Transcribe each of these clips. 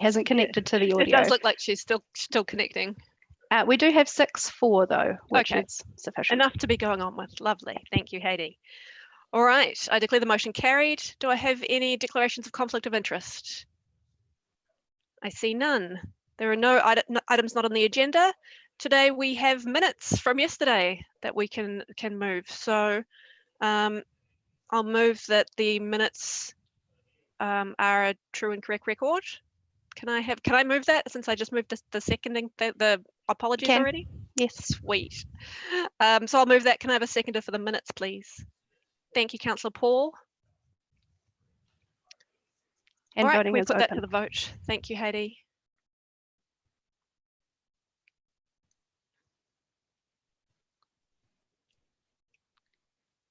hasn't connected to the audio. It does look like she's still connecting. We do have 6-4 though, which Okay. is sufficient. Enough to be going on with. Lovely. Thank you, Hayley. All right, I declare the motion carried. Do I have any declarations of conflict of interest? I see none. There are no items not on the agenda. Today we have minutes from yesterday that we can move. So I'll move that the minutes are a true and correct record. Can I move that, since I just moved the seconding the apologies already? Yes. Sweet. So I'll move that. Can I have a seconder for the minutes, please? Thank you, Councillor Paul. And all right, voting we is put open. that to the vote. Thank you, Hayley.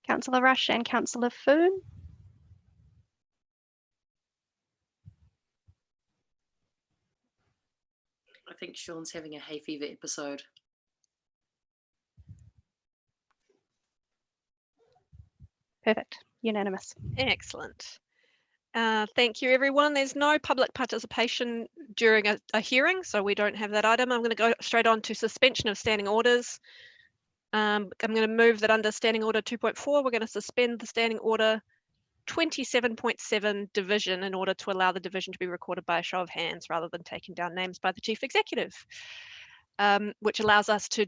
Councillor Rush and Councillor Foon. I think Sean's having a hay fever episode. Perfect. Unanimous. Excellent. Thank you, everyone. There's no public participation during a hearing, so we don't have that item. I'm going to go straight on to suspension of standing orders. I'm going to move that under Standing Order 2.4, we're going to suspend the Standing Order 27.7 division in order to allow the division to be recorded by a show of hands rather than taking down names by the Chief Executive, which allows us to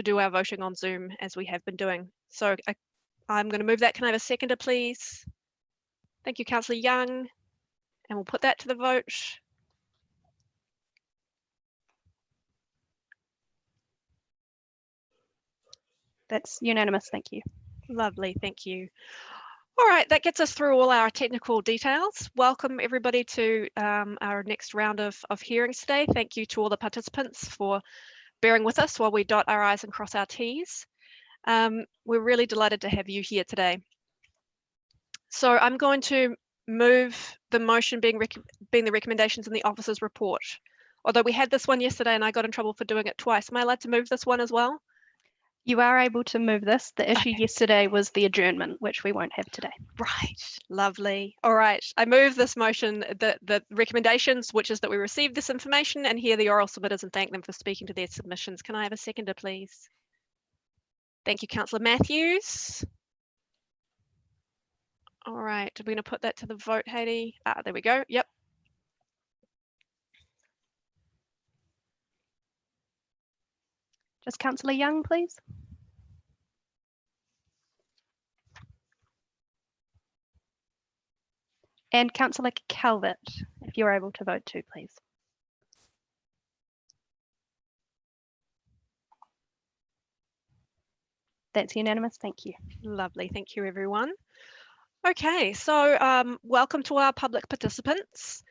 do our voting on Zoom as we have been doing. So I'm going to move that. Can I have a seconder, please? Thank you, Councillor Young, and we'll put that to the vote. That's unanimous, thank you. Lovely, thank you. All right, that gets us through all our technical details. Welcome everybody to our next round of hearings today. Thank you to all the participants for bearing with us while we dot our I's and cross our T's. We're really delighted to have you here today. So I'm going to move the motion being the recommendations in the officer's report. Although we had this one yesterday and I got in trouble for doing it twice. Am I allowed to move this one as well? You are able to move this. The issue yesterday was the adjournment, which we won't have today. Right, lovely. All right, I move this motion, the recommendations, which is that we receive this information and hear the oral submitters and thank them for speaking to their submissions. Can I have a seconder, please? Thank you, Councillor Matthews. All right, we're going to put that to the vote, Hayley. There we go. Yep. Just Councillor Young, please. And Councillor Calvert, if you're able to vote too, please. That's unanimous, thank you. Lovely, thank you, everyone. Okay, so welcome to our public participants.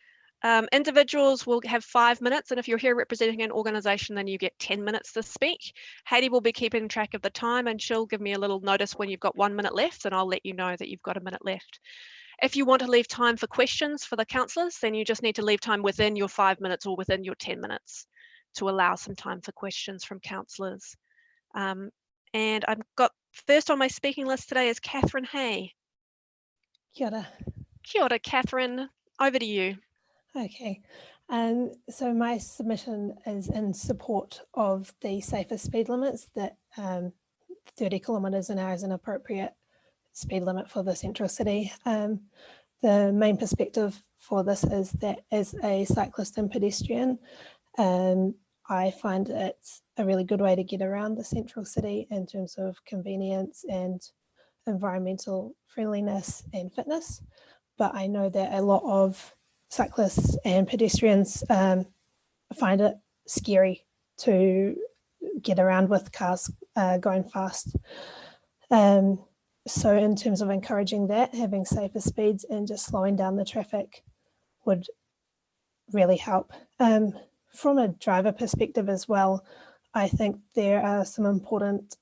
Individuals will have 5 minutes, and if you're here representing an organisation, then you get 10 minutes to speak. Hayley will be keeping track of the time, and she'll give me a little notice when you've got 1 minute left, and I'll let you know that you've got a minute left. If you want to leave time for questions for the councillors, then you just need to leave time within your 5 minutes or within your 10 minutes to allow some time for questions from councillors. And I've got first on my speaking list today is Catherine Hay. Kia ora. Kia ora, Catherine. Over to you. Okay, so my submission is in support of the safer speed limits, that 30 kilometres an hour is an appropriate speed limit for the central city. The main perspective for this is that as a cyclist and pedestrian, I find it's a really good way to get around the central city in terms of convenience and environmental friendliness and fitness. But I know that a lot of cyclists and pedestrians find it scary to get around with cars going fast. So in terms of encouraging that, having safer speeds and just slowing down the traffic would really help. From a driver perspective as well, I think there are some important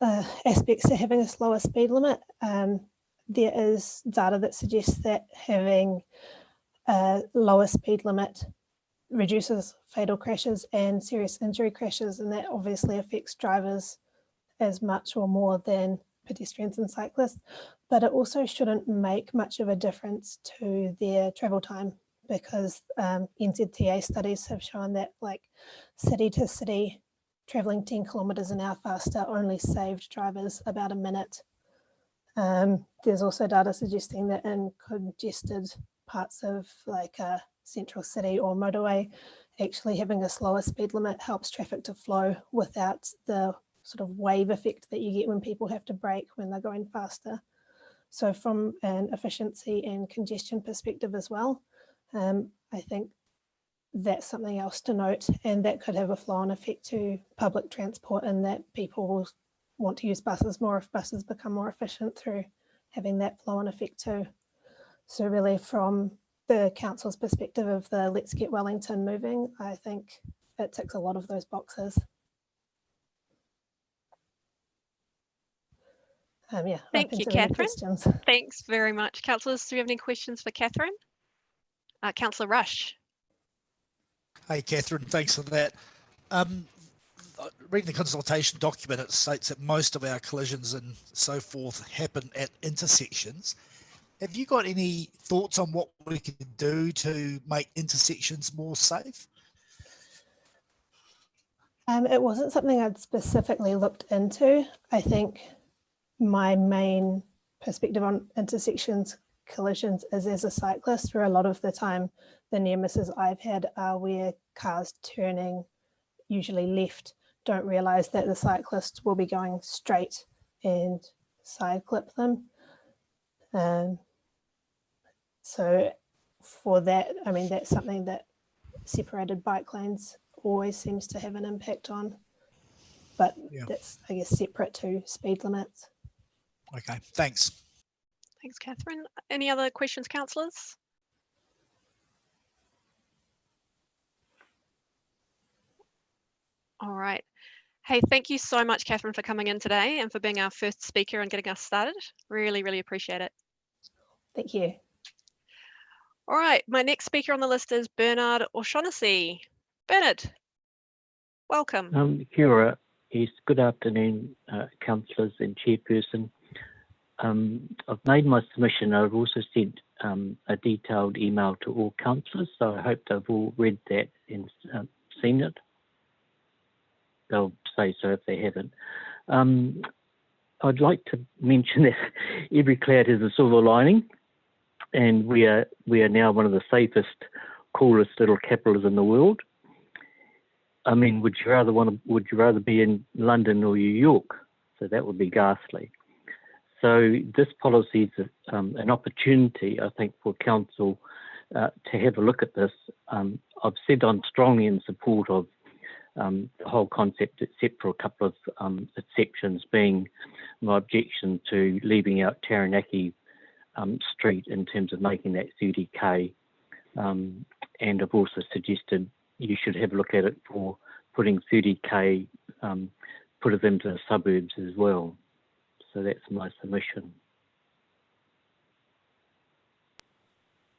aspects to having a slower speed limit. There is data that suggests that having a lower speed limit reduces fatal crashes and serious injury crashes, and that obviously affects drivers as much or more than pedestrians and cyclists, but it also shouldn't make much of a difference to their travel time because NZTA studies have shown that like city to city traveling 10 kilometres an hour faster only saved drivers about a minute. There's also data suggesting that in congested parts of like a central city or motorway, actually having a slower speed limit helps traffic to flow without the sort of wave effect that you get when people have to brake when they're going faster. So from an efficiency and congestion perspective as well, I think that's something else to note, and that could have a flow-on effect to public transport, and that people will want to use buses more if buses become more efficient through having that flow-on effect too. So really from the council's perspective of the Let's Get Wellington moving, I think it ticks a lot of those boxes. Yeah, Thank you, Catherine. Thanks very much. Councillors, do you have any questions for Catherine? Councillor Rush. Hey, Catherine, thanks for that. Reading the consultation document, it states that most of our collisions and so forth happen at intersections. Have you got any thoughts on what we can do to make intersections more safe? It wasn't something I'd specifically looked into. I think my main perspective on intersections collisions is as a cyclist, where a lot of the time the near misses I've had are where cars turning usually left don't realise that the cyclist will be going straight and side clip them. So for that, I mean, that's something that separated bike lanes always seems to have an impact on, but that's, I guess, separate to speed limits. Okay, thanks. Thanks, Catherine. Any other questions, councillors? All right. Hey, thank you so much, Catherine, for coming in today and for being our first speaker and getting us started. Really, really appreciate it. Thank you. All right, my next speaker on the list is Bernard O'Shaughnessy. Bernard, welcome. Kia ora. Yes, good afternoon, councillors and chairperson. I've made my submission. I've also sent a detailed email to all councillors, so I hope they've all read that and seen it. They'll say so if they haven't. I'd like to mention that every cloud has a silver lining, and we are now one of the safest, coolest little capitals in the world. I mean, would you rather be in London or New York? So that would be ghastly. So this policy is an opportunity, I think, for council to have a look at this. I've said I'm strongly in support of the whole concept, except for a couple of exceptions, being my objection to leaving out Taranaki Street in terms of making that 30k. And I've also suggested you should have a look at it for putting 30k, put it into the suburbs as well. So that's my submission.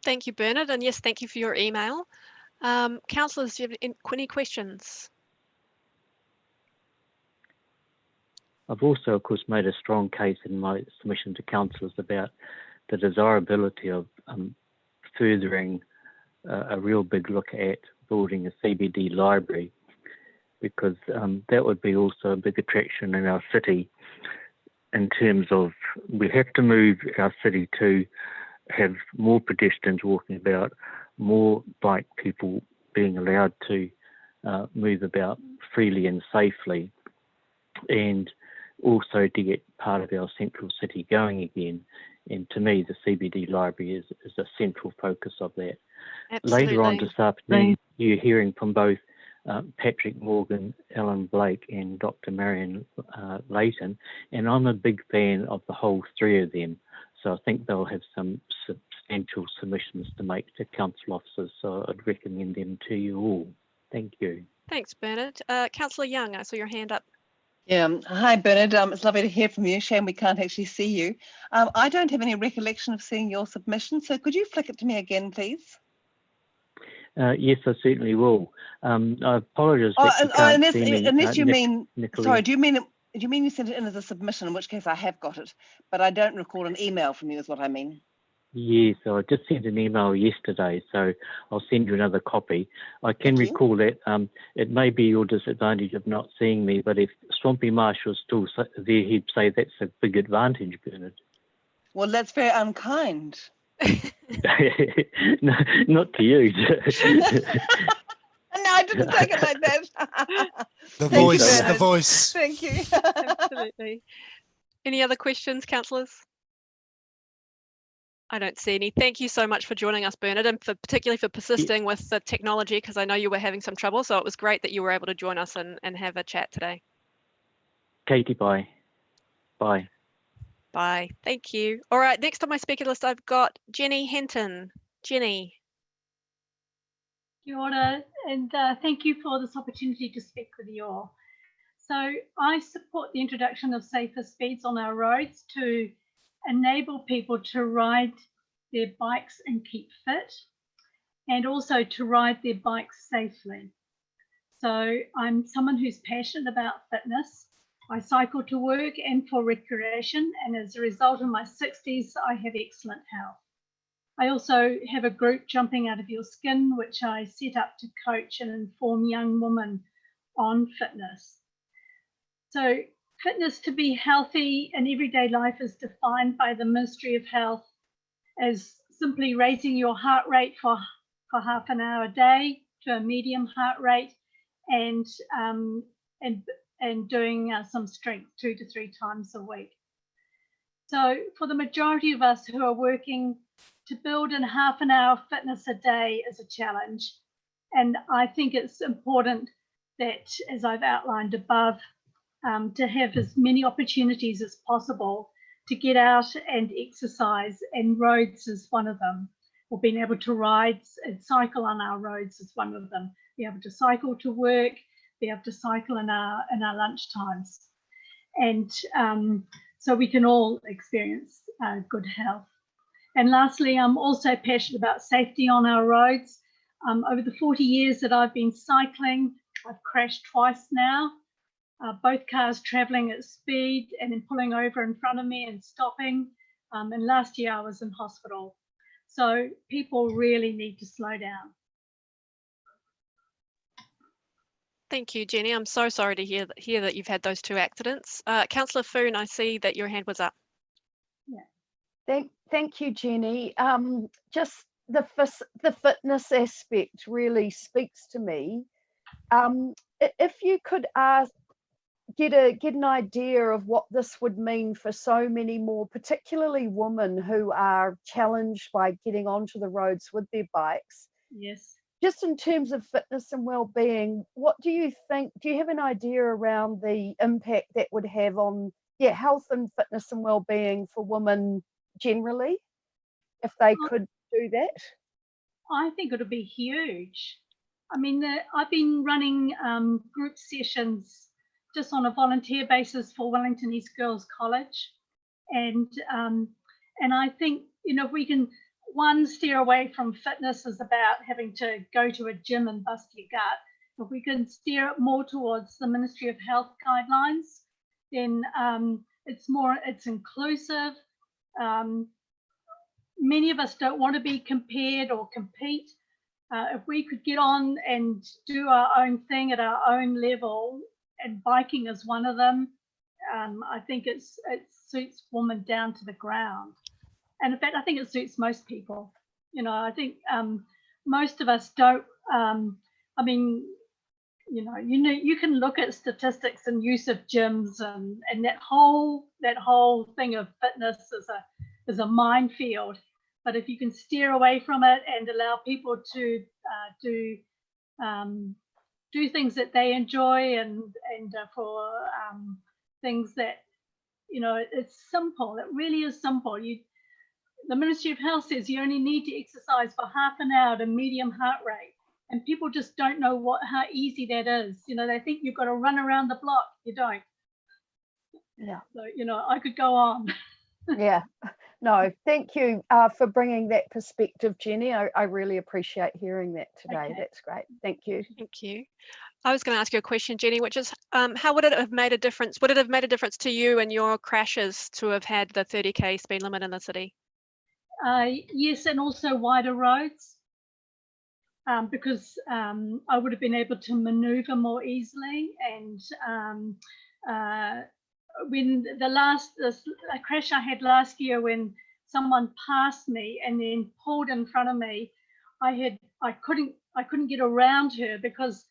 Thank you, Bernard. And yes, thank you for your email. Councillors, do you have any questions? I've also, of course, made a strong case in my submission to councillors about the desirability of furthering a real big look at building a CBD library, because that would be also a big attraction in our city in terms of we have to move our city to have more pedestrians walking about, more bike people being allowed to move about freely and safely, and also to get part of our central city going again. And to me, the CBD library is a central focus of that. Absolutely. Later on this afternoon, you're hearing from both Patrick Morgan, Ellen Blake and Dr. Marion Layton, and I'm a big fan of the whole three of them. So I think they'll have some substantial submissions to make to council officers, so I'd recommend them to you all. Thank you. Thanks, Bernard. Councillor Young, I saw your hand up. Yeah, hi Bernard, it's lovely to hear from you. Shame we can't actually see you. I don't have any recollection of seeing your submission, so could you flick it to me again, please? Yes, I certainly will. I apologise. Unless you mean, sorry, do you mean you sent it in as a submission, in which case I have got it, but I don't recall an email from you is what I mean. Yes, I just sent an email yesterday, so I'll send you another copy. I can Thank you. recall that it may be your disadvantage of not seeing me, but if Swampy Marsh was still there, he'd say that's a big advantage, Bernard. Well, that's very unkind. No, not to you. No, I didn't take it like that. The Thank you, voice, the Bernard. voice. Thank you. Absolutely. Any other questions, councillors? I don't see any. Thank you so much for joining us, Bernard, and particularly for persisting with the technology, because I know you were having some trouble. So it was great that you were able to join us and have a chat today. Katie, bye. Bye. Bye. Thank you. All right. Next on my speaker list, I've got Jenny Henton. Jenny. Kia ora, and thank you for this opportunity to speak with you all. So I support the introduction of safer speeds on our roads to enable people to ride their bikes and keep fit, and also to ride their bikes safely. So I'm someone who's passionate about fitness. I cycle to work and for recreation, and as a result in my 60s, I have excellent health. I also have a group, Jumping Out of Your Skin, which I set up to coach and inform young women on fitness. So fitness to be healthy in everyday life is defined by the Ministry of Health as simply raising your heart rate for half an hour a day to a medium heart rate, and doing some strength 2 to 3 times a week. So for the majority of us who are working, to build in half an hour of fitness a day is a challenge. And I think it's important that, as I've outlined above, to have as many opportunities as possible to get out and exercise, and roads is one of them, or being able to ride and cycle on our roads is one of them. Be able to cycle to work, be able to cycle in our lunch times. And so we can all experience good health. And lastly, I'm also passionate about safety on our roads. Over the 40 years that I've been cycling, I've crashed twice now, both cars traveling at speed and then pulling over in front of me and stopping. And last year I was in hospital. So people really need to slow down. Thank you, Jenny. I'm so sorry to hear that you've had those 2 accidents. Councillor Foon, I see that your hand was up. Thank you, Jenny. Just the fitness aspect really speaks to me. If you could get an idea of what this would mean for so many more, particularly women who are challenged by getting onto the roads with their bikes. Yes. Just in terms of fitness and well-being, what do you think? Do you have an idea around the impact that would have on health and fitness and well-being for women generally, if they could do that? I think it would be huge. I mean, I've been running group sessions just on a volunteer basis for Wellington East Girls College, and I think, you know, if we can, one, steer away from fitness is about having to go to a gym and bust your gut. If we can steer it more towards the Ministry of Health guidelines, then it's inclusive. Many of us don't want to be compared or compete. If we could get on and do our own thing at our own level, and biking is one of them, I think it suits women down to the ground. And in fact, I think it suits most people. You know, I think most of us don't. I mean, you can look at statistics and use of gyms, and that whole thing of fitness is a minefield. But if you can steer away from it and allow people to do things that they enjoy, and for things that, you know, it's simple. It really is simple. The Ministry of Health says you only need to exercise for half an hour at a medium heart rate, and people just don't know how easy that is. You know, they think you've got to run around the block. You don't. Yeah. So, you know, I could go on. Yeah. No, thank you for bringing that perspective, Jenny. I really appreciate hearing that today. Okay. That's great. Thank you. Thank you. I was going to ask you a question, Jenny, which is, how would it have made a difference? Would it have made a difference to you and your crashes to have had the 30k speed limit in the city? Yes, and also wider roads, because I would have been able to manoeuvre more easily. And when a crash I had last year, when someone passed me and then pulled in front of me, I couldn't get around her because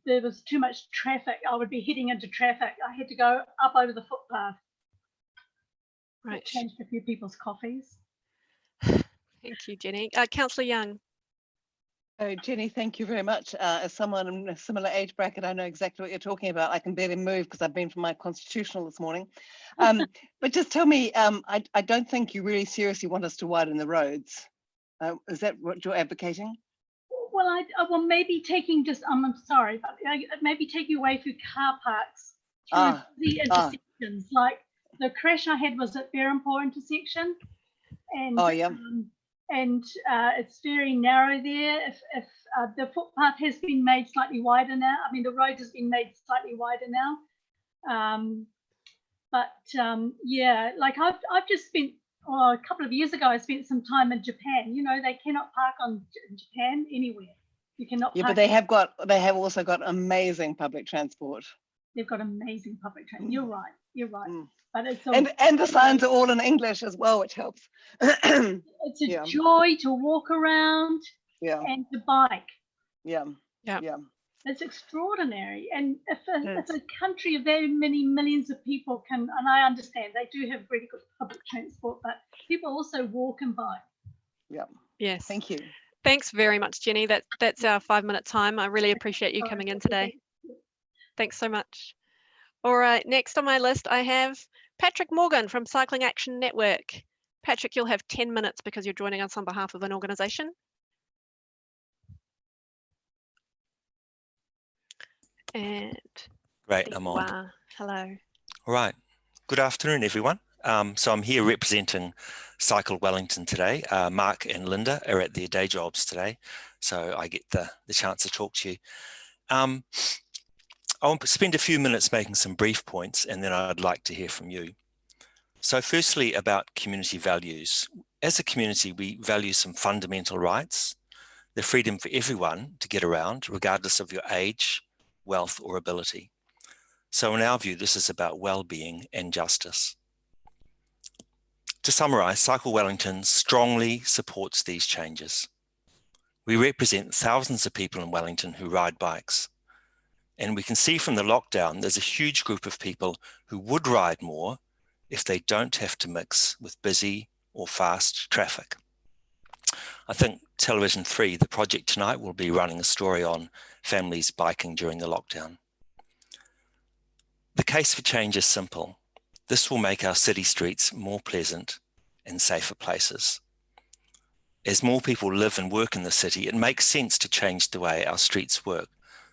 there was too much traffic. I would be heading into traffic. I had to go up over the footpath. Right. It changed a few people's coffees. Thank you, Jenny. Councillor Young. Oh, Jenny, thank you very much. As someone in a similar age bracket, I know exactly what you're talking about. I can barely move because I've been for my constitutional this morning. But just tell me, I don't think you really seriously want us to widen the roads. Is that what you're advocating? Well, well, maybe taking just, I'm sorry, but maybe taking away through car parks through the intersections. Like the crash I had was at Berrimpore intersection, and it's very narrow there. If the footpath has been made slightly wider now, I mean the road has been made slightly wider now. Yeah, like I've just spent, a couple of years ago, I spent some time in Japan. You know, they cannot park in Japan anywhere. You cannot. Yeah, park. but they have also got amazing public transport. They've got amazing public transport. You're right. You're right. But it's and the signs are all in English as well, which helps. It's a joy to walk around. And to bike. Yeah. It's extraordinary. And if a country of very many millions of people can, and I understand they do have really good public transport, but people also walk and bike. Yeah. Yes. Thank you. Thanks very much, Jenny. That's our 5-minute time. I really appreciate you coming in today. Thanks so much. All right, next on my list, I have Patrick Morgan from Cycling Action Network. Patrick, you'll have 10 minutes because you're joining us on behalf of an organisation. And great, I'm on. Wow. Hello. All right. Good afternoon, everyone. So I'm here representing Cycle Wellington today. Mark and Linda are at their day jobs today, so I get the chance to talk to you. I'll spend a few minutes making some brief points, and then I'd like to hear from you. So firstly, about community values. As a community, we value some fundamental rights, the freedom for everyone to get around, regardless of your age, wealth, or ability. So in our view, this is about well-being and justice. To summarise, Cycle Wellington strongly supports these changes. We represent thousands of people in Wellington who ride bikes. And we can see from the lockdown, there's a huge group of people who would ride more if they don't have to mix with busy or fast traffic. I think Television 3, the project tonight, will be running a story on families biking during the lockdown. The case for change is simple. This will make our city streets more pleasant and safer places. As more people live and work in the city, it makes sense to change the way our streets work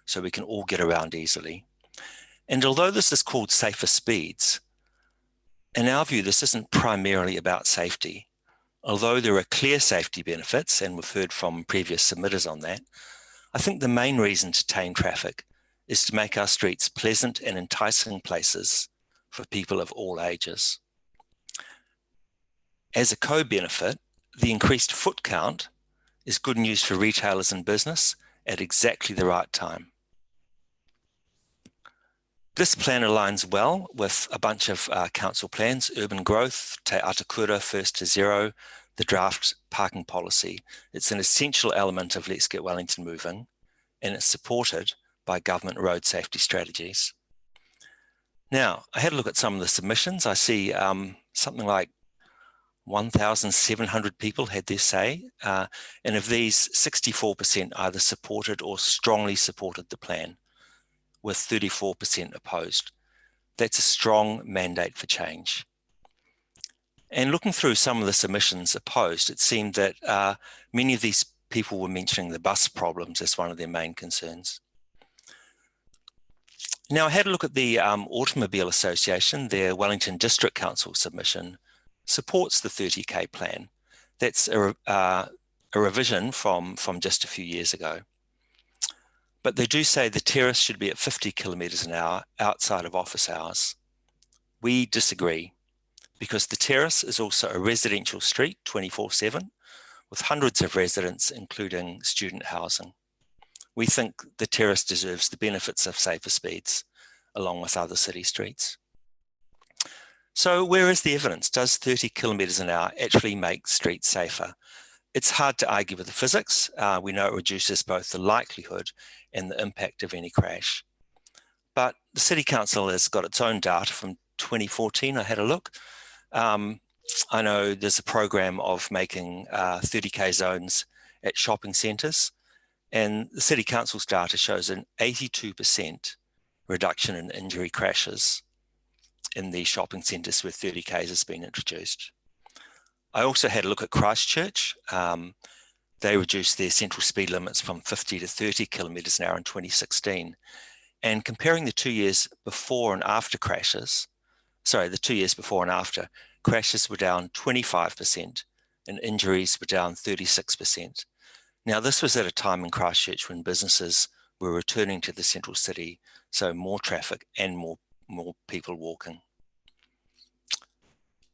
so we can all get around easily. And although this is called safer speeds, in our view, this isn't primarily about safety. Although there are clear safety benefits, and we've heard from previous submitters on that, I think the main reason to tame traffic is to make our streets pleasant and enticing places for people of all ages. As a co-benefit, the increased foot count is good news for retailers and business at exactly the right time. This plan aligns well with a bunch of council plans: urban growth, Te Atakura, first to zero, the draft parking policy. It's an essential element of Let's Get Wellington Moving, and it's supported by government road safety strategies. Now, I had a look at some of the submissions. I see something like 1,700 people had their say, and of these, 64% either supported or strongly supported the plan, with 34% opposed. That's a strong mandate for change. And looking through some of the submissions opposed, it seemed that many of these people were mentioning the bus problems as one of their main concerns. Now, I had a look at the Automobile Association. Their Wellington District Council submission supports the 30K plan. That's a revision from just a few years ago. But they do say the terrace should be at 50 kilometres an hour outside of office hours. We disagree, because the terrace is also a residential street 24/7 with hundreds of residents, including student housing. We think the terrace deserves the benefits of safer speeds along with other city streets. So where is the evidence? Does 30 kilometres an hour actually make streets safer? It's hard to argue with the physics. We know it reduces both the likelihood and the impact of any crash. But the City Council has got its own data from 2014. I had a look. I know there's a program of making 30k zones at shopping centres, and the City Council's data shows an 82% reduction in injury crashes in the shopping centres where 30k's has been introduced. I also had a look at Christchurch. They reduced their central speed limits from 50 to 30 kilometres an hour in 2016. And comparing the 2 years before and after crashes, the 2 years before and after, crashes were down 25% and injuries were down 36%. Now, this was at a time in Christchurch when businesses were returning to the central city, so more traffic and more people walking.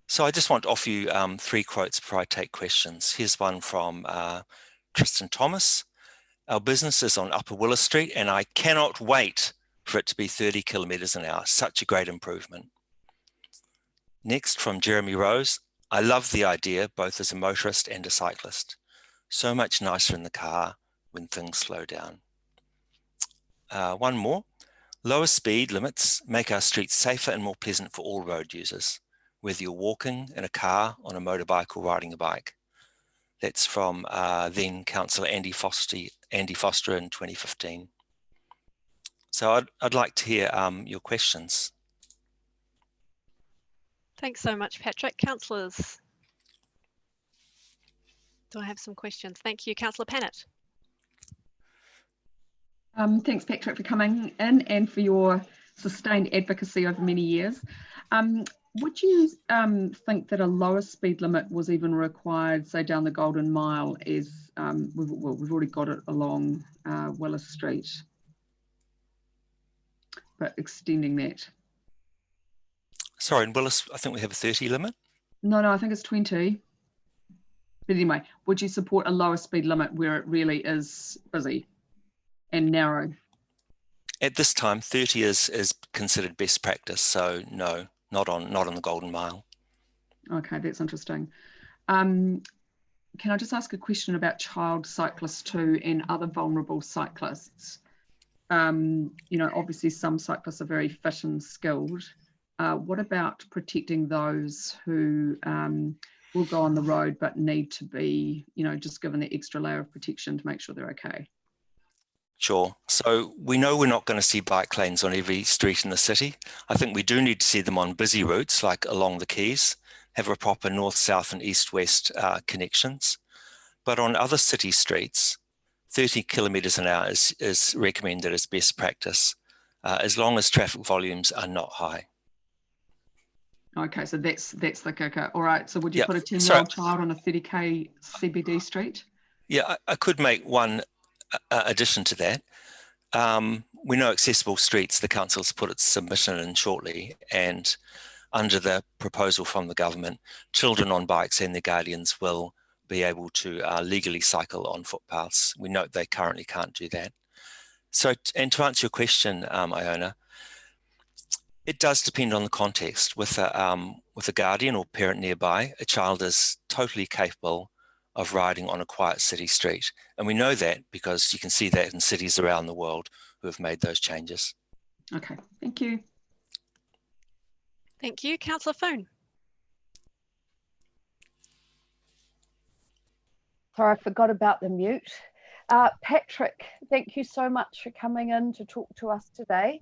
So I just want to offer you 3 quotes before I take questions. Here's one from Tristan Thomas. Our business is on Upper Willis Street and I cannot wait for it to be 30 kilometres an hour. Such a great improvement. Next from Jeremy Rose. I love the idea both as a motorist and a cyclist. So much nicer in the car when things slow down. One more. Lower speed limits make our streets safer and more pleasant for all road users, whether you're walking, in a car, on a motorbike or riding a bike. That's from then Councillor Andy Foster in 2015. So I'd like to hear your questions. Thanks so much, Patrick. Councillors, do I have some questions? Thank you, Councillor Pannett. Thanks, Patrick, for coming in and for your sustained advocacy over many years. Would you think that a lower speed limit was even required, say, down the Golden Mile, as we've already got it along Willis Street, but extending that? Sorry, in Willis, I think we have a 30 limit. No, I think it's 20. But anyway, would you support a lower speed limit where it really is busy and narrow? At this time, 30 is considered best practice, so no, not on the Golden Mile. Okay, that's interesting. Can I just ask a question about child cyclists too and other vulnerable cyclists? Obviously some cyclists are very fit and skilled. What about protecting those who will go on the road but need to be, just given the extra layer of protection to make sure they're okay? Sure. So we know we're not going to see bike lanes on every street in the city. I think we do need to see them on busy routes like along the quays, have a proper north, south and east, west connections. But on other city streets, 30 kilometres an hour is recommended as best practice, as long as traffic volumes are not high. Okay, so that's the kicker. All right, so would you put a 10-year-old child on a 30k CBD street? Yeah, I could make one addition to that. We know accessible streets, the council's put its submission in shortly, and under the proposal from the government, children on bikes and their guardians will be able to legally cycle on footpaths. We note they currently can't do that. So, and to answer your question, Iona, it does depend on the context. With a guardian or parent nearby, a child is totally capable of riding on a quiet city street. And we know that because you can see that in cities around the world who have made those changes. Okay, thank you. Thank you. Councillor Foon. Sorry, I forgot about the mute. Patrick, thank you so much for coming in to talk to us today.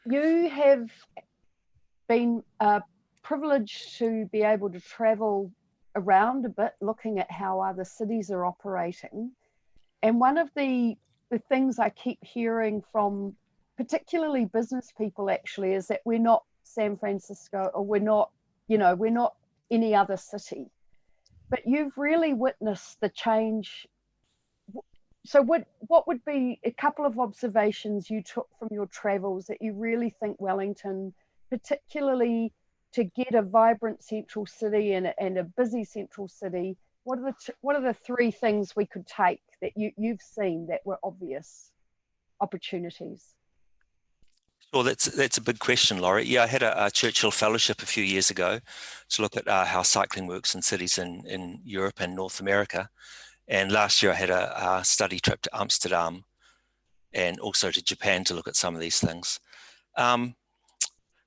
You have been privileged to be able to travel around a bit, looking at how other cities are operating. And one of the things I keep hearing from particularly business people actually is that we're not San Francisco, or we're not any other city. But you've really witnessed the change. So what would be a couple of observations you took from your travels that you really think Wellington, particularly to get a vibrant central city and a busy central city, what are the three things we could take that you've seen that were obvious opportunities? Well, that's a big question, Laurie. Yeah, I had a Churchill Fellowship a few years ago to look at how cycling works in cities in Europe and North America. And last year I had a study trip to Amsterdam and also to Japan to look at some of these things.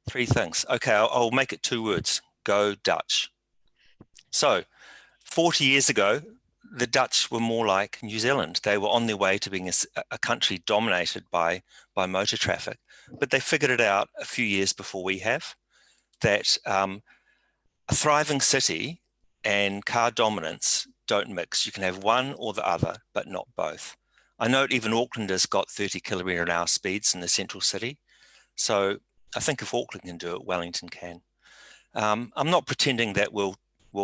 Three things. Okay, I'll make it 2 words. Go Dutch. So 40 years ago, the Dutch were more like New Zealand. They were on their way to being a country dominated by motor traffic. But they figured it out a few years before we have, that a thriving city and car dominance don't mix. You can have one or the other, but not both. I know even Auckland has got 30km/h speeds in the central city. So I think if Auckland can do it, Wellington can. I'm not pretending that we'll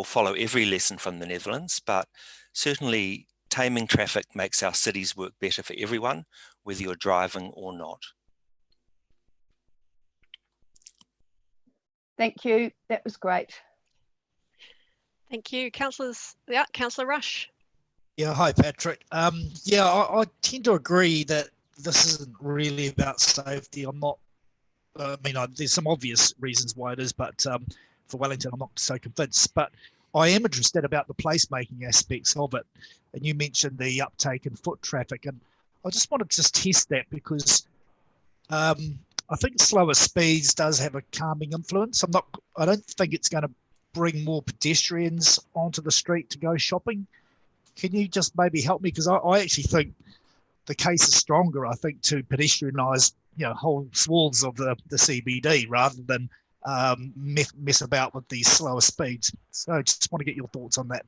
follow every lesson from the Netherlands, but certainly taming traffic makes our cities work better for everyone, whether you're driving or not. Thank you. That was great. Thank you. Councillor Rush. Yeah, hi, Patrick. Yeah, I tend to agree that this isn't really about safety. I'm not, there's some obvious reasons why it is, but for Wellington, I'm not so convinced. But I am interested about the placemaking aspects of it. And you mentioned the uptake in foot traffic. And I just wanted to test that because I think slower speeds does have a calming influence. I don't think it's going to bring more pedestrians onto the street to go shopping. Can you just maybe help me? Because I actually think the case is stronger, I think, to pedestrianise, whole swaths of the CBD rather than mess about with these slower speeds. So I just want to get your thoughts on that.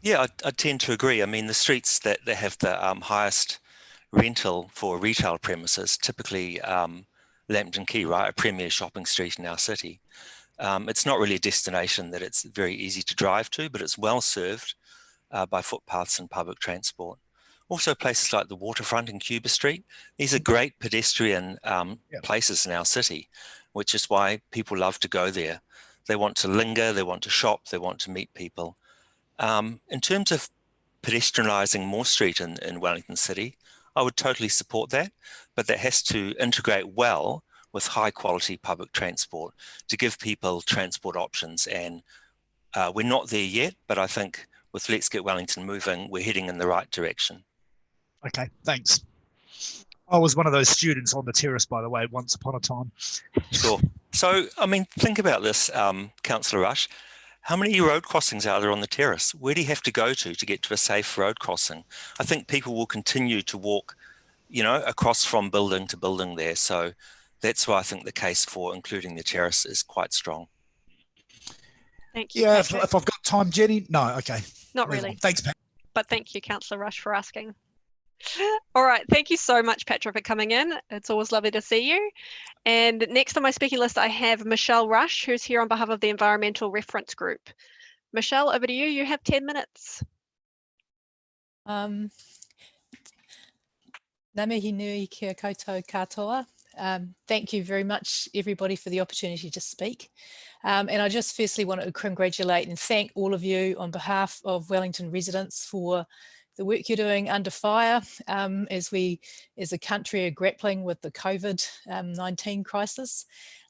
Yeah, I tend to agree. I mean, the streets that have the highest rental for retail premises, typically Lambton Quay, right, a premier shopping street in our city. It's not really a destination that it's very easy to drive to, but it's well served by footpaths and public transport. Also places like the waterfront in Cuba Street. These are great pedestrian places in our city, which is why people love to go there. They want to linger, they want to shop, they want to meet people. In terms of pedestrianising more street in Wellington City, I would totally support that, but that has to integrate well with high quality public transport to give people transport options. And we're not there yet, but I think with Let's Get Wellington Moving, we're heading in the right direction. Okay, thanks. I was one of those students on the terrace, by the way, once upon a time. Sure. So, I mean, think about this, Councillor Rush. How many road crossings are there on the terrace? Where do you have to go to get to a safe road crossing? I think people will continue to walk, across from building to building there. So that's why I think the case for including the terrace is quite strong. Thank you. Yeah, if I've got time, Jenny. No, okay. Not really. Thanks, Pat. But thank you, Councillor Rush, for asking. All right, thank you so much, Patrick, for coming in. It's always lovely to see you. And next on my speaking list, I have Michelle Rush, who's here on behalf of the Environmental Reference Group. Michelle, over to you. You have 10 minutes. Ngā mihi nui kia koutou katoa. Thank you very much, everybody, for the opportunity to speak. And I just firstly want to congratulate and thank all of you on behalf of Wellington residents for the work you're doing under fire as we, as a country, are grappling with the COVID-19 crisis.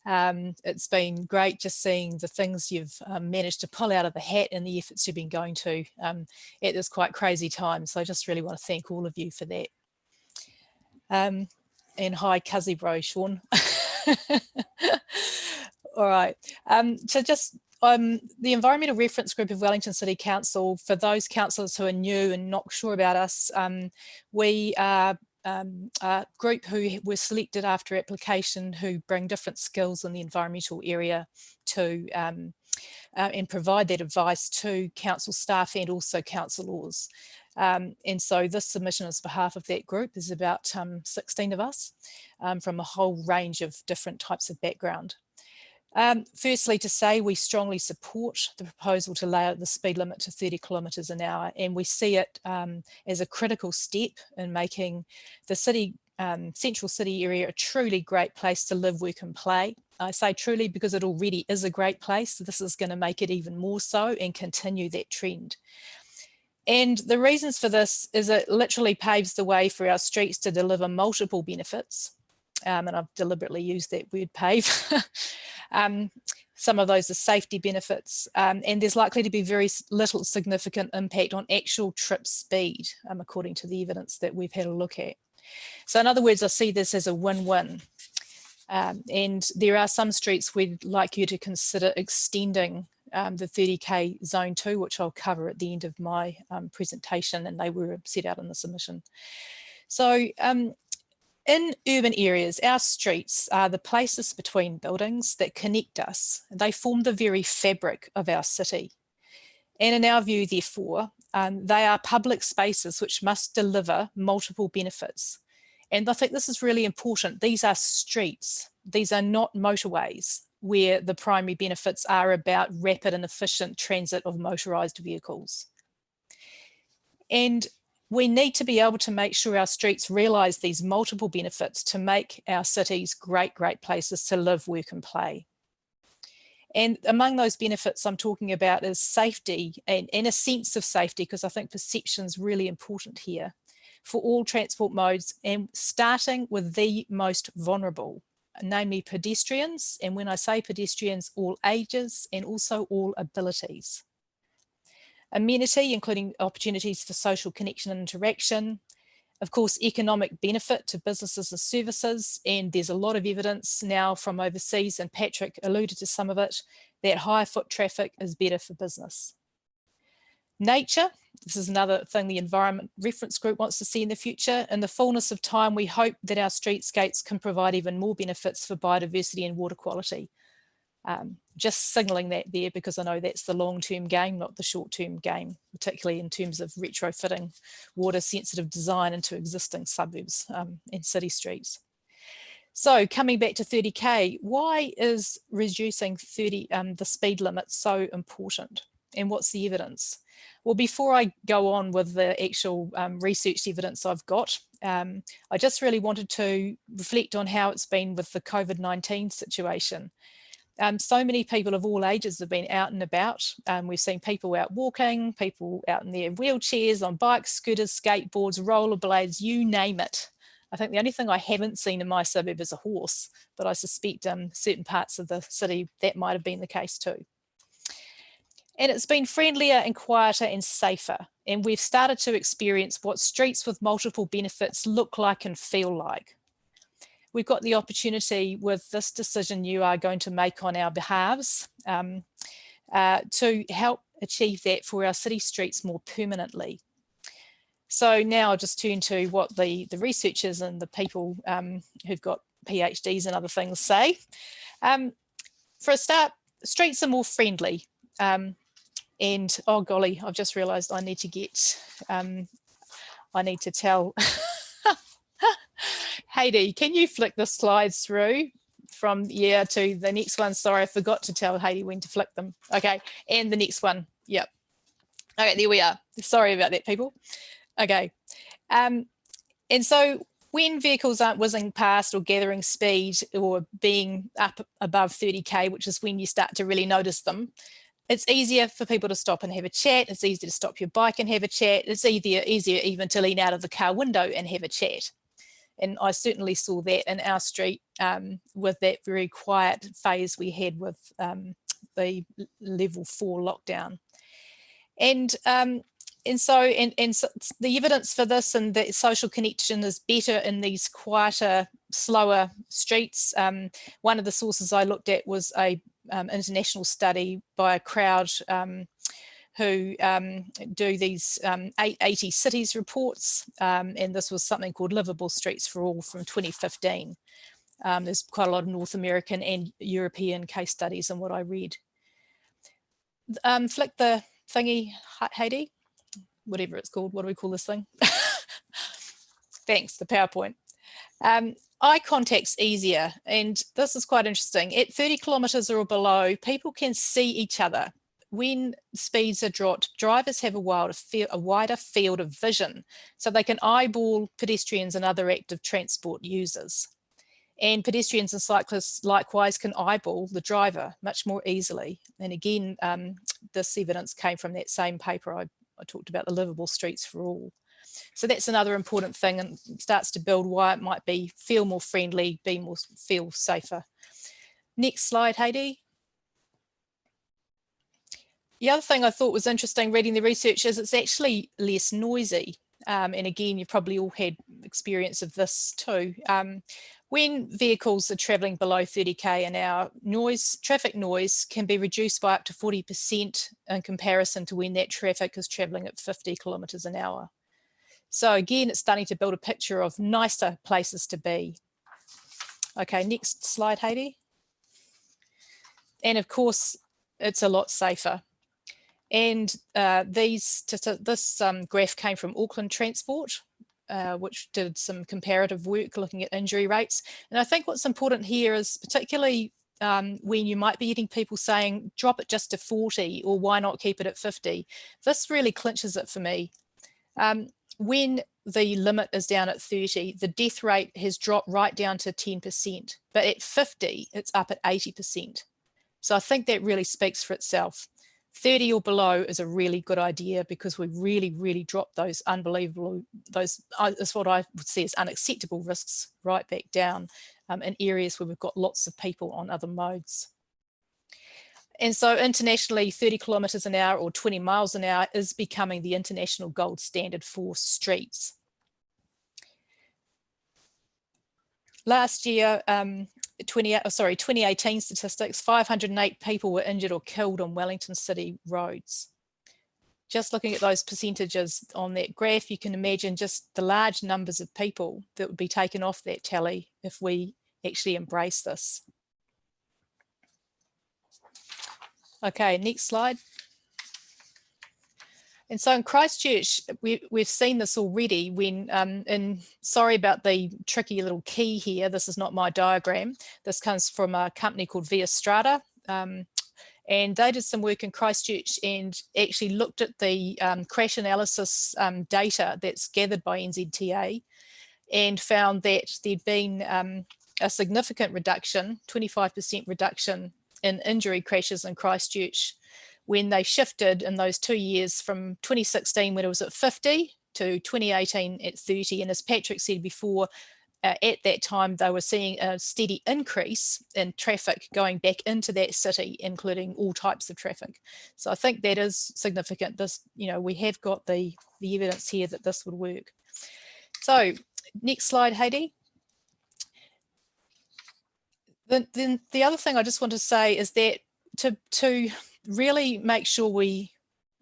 It's been great just seeing the things you've managed to pull out of the hat and the efforts you've been going to at this quite crazy time. So I just really want to thank all of you for that. And hi, Cuzzy Bro, Sean. All right, so just the Environmental Reference Group of Wellington City Council, for those councillors who are new and not sure about us, we are a group who were selected after application who bring different skills in the environmental area to and provide that advice to council staff and also councillors. And so this submission is on behalf of that group. There's about 16 of us from a whole range of different types of background. Firstly, to say we strongly support the proposal to lay out the speed limit to 30 kilometres an hour, and we see it as a critical step in making the city, central city area, a truly great place to live, work and play. I say truly because it already is a great place. This is going to make it even more so and continue that trend. And the reasons for this is it literally paves the way for our streets to deliver multiple benefits. And I've deliberately used that word pave. Some of those are safety benefits, and there's likely to be very little significant impact on actual trip speed, according to the evidence that we've had a look at. So in other words, I see this as a win-win. And there are some streets we'd like you to consider extending the 30k zone to, which I'll cover at the end of my presentation, and they were set out in the submission. So in urban areas, our streets are the places between buildings that connect us. They form the very fabric of our city. And in our view, therefore, they are public spaces which must deliver multiple benefits. And I think this is really important. These are streets. These are not motorways where the primary benefits are about rapid and efficient transit of motorised vehicles. And we need to be able to make sure our streets realise these multiple benefits to make our cities great, great places to live, work and play. And among those benefits I'm talking about is safety and a sense of safety, because I think perception is really important here for all transport modes, and starting with the most vulnerable, namely pedestrians. And when I say pedestrians, all ages and also all abilities. Amenity, including opportunities for social connection and interaction. Of course, economic benefit to businesses and services. And there's a lot of evidence now from overseas, and Patrick alluded to some of it, that high foot traffic is better for business. Nature, this is another thing the Environment Reference Group wants to see in the future. In the fullness of time, we hope that our streetscapes can provide even more benefits for biodiversity and water quality. Just signalling that there, because I know that's the long-term game, not the short-term game, particularly in terms of retrofitting water-sensitive design into existing suburbs and city streets. So coming back to 30k, why is reducing the speed limit so important? And what's the evidence? Well, before I go on with the actual research evidence I've got, I just really wanted to reflect on how it's been with the COVID-19 situation. So many people of all ages have been out and about. We've seen people out walking, people out in their wheelchairs, on bikes, scooters, skateboards, rollerblades, you name it. I think the only thing I haven't seen in my suburb is a horse, but I suspect certain parts of the city that might have been the case too. And it's been friendlier and quieter and safer. And we've started to experience what streets with multiple benefits look like and feel like. We've got the opportunity with this decision you are going to make on our behalves to help achieve that for our city streets more permanently. So now I'll just turn to what the researchers and the people who've got PhDs and other things say. For a start, streets are more friendly. And oh golly, I've just realised I need to get, I need to tell Heidi, can you flick the slides through from to the next one? Sorry, I forgot to tell Heidi when to flick them. Okay, and the next one, yep. Okay, there we are. Sorry about that, people. Okay, and so when vehicles aren't whizzing past or gathering speed or being up above 30k, which is when you start to really notice them, it's easier for people to stop and have a chat. It's easier to stop your bike and have a chat. It's easier even to lean out of the car window and have a chat. And I certainly saw that in our street with that very quiet phase we had with the level 4 lockdown. And so the evidence for this and the social connection is better in these quieter, slower streets. One of the sources I looked at was a international study by a crowd who do these 80 cities reports, and this was something called Livable Streets for All from 2015. There's quite a lot of North American and European case studies in what I read. Flick the thingy, Heidi, whatever it's called. What do we call this thing? Thanks, the PowerPoint. Eye contact's easier, and this is quite interesting. At 30 kilometres or below, people can see each other. When speeds are dropped, drivers have a wider field of vision, so they can eyeball pedestrians and other active transport users. And pedestrians and cyclists likewise can eyeball the driver much more easily. And again, this evidence came from that same paper I talked about, the livable streets for all. So that's another important thing, and starts to build why it might be feel more friendly, feel safer. Next slide, Heidi. The other thing I thought was interesting reading the research is it's actually less noisy. And again, you've probably all had experience of this too. When vehicles are travelling below 30k an hour, traffic noise can be reduced by up to 40% in comparison to when that traffic is travelling at 50 kilometres an hour. So again, it's starting to build a picture of nicer places to be. Okay, next slide, Heidi. And of course, it's a lot safer. And this graph came from Auckland Transport, which did some comparative work looking at injury rates. And I think what's important here is particularly when you might be getting people saying, drop it just to 40, or why not keep it at 50? This really clinches it for me. When the limit is down at 30, the death rate has dropped right down to 10%, but at 50, it's up at 80%. So I think that really speaks for itself. 30 or below is a really good idea, because we really drop those is what I would see as unacceptable risks right back down in areas where we've got lots of people on other modes. And so internationally, 30 kilometres an hour or 20 miles an hour is becoming the international gold standard for streets. Last year, 2018 statistics, 508 people were injured or killed on Wellington City roads. Just looking at those percentages on that graph, you can imagine just the large numbers of people that would be taken off that tally if we actually embrace this. Okay, next slide. And so in Christchurch, we've seen this already when, sorry about the tricky little key here, this is not my diagram. This comes from a company called Via Strata. And they did some work in Christchurch and actually looked at the crash analysis data that's gathered by NZTA, and found that there'd been a significant reduction, 25% reduction in injury crashes in Christchurch when they shifted in those 2 years from 2016 when it was at 50 to 2018 at 30. And as Patrick said before, at that time they were seeing a steady increase in traffic going back into that city, including all types of traffic. So I think that is significant. This, we have got the evidence here that this would work. So next slide, Heidi. Then the other thing I just want to say is that to really make sure we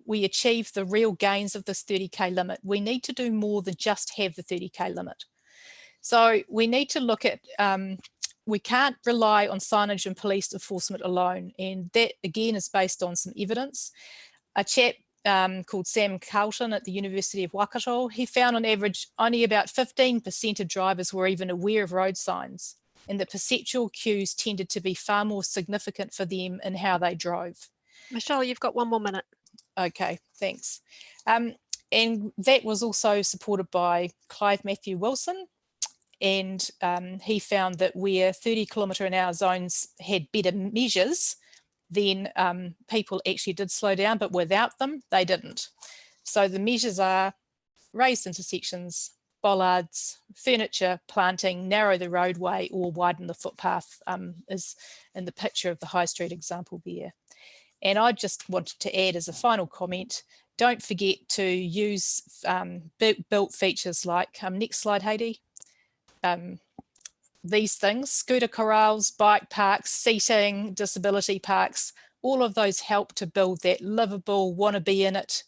achieve the real gains of this 30k limit, we need to do more than just have the 30k limit. So we need to look at, we can't rely on signage and police enforcement alone, and that again is based on some evidence. A chap called Sam Carlton at the University of Waikato, he found on average only about 15% of drivers were even aware of road signs, and the perceptual cues tended to be far more significant for them in how they drove. Michelle, you've got 1 more minute. Okay, thanks. And that was also supported by Clive Matthew Wilson, and he found that where 30 kilometre an hour zones had better measures, then people actually did slow down, but without them, they didn't. So the measures are raised intersections, bollards, furniture, planting, narrow the roadway or widen the footpath, is in the picture of the High Street example there. And I just wanted to add as a final comment, don't forget to use built features like, next slide, Heidi. These things, scooter corrals, bike parks, seating, disability parks, all of those help to build that livable, want to be in it,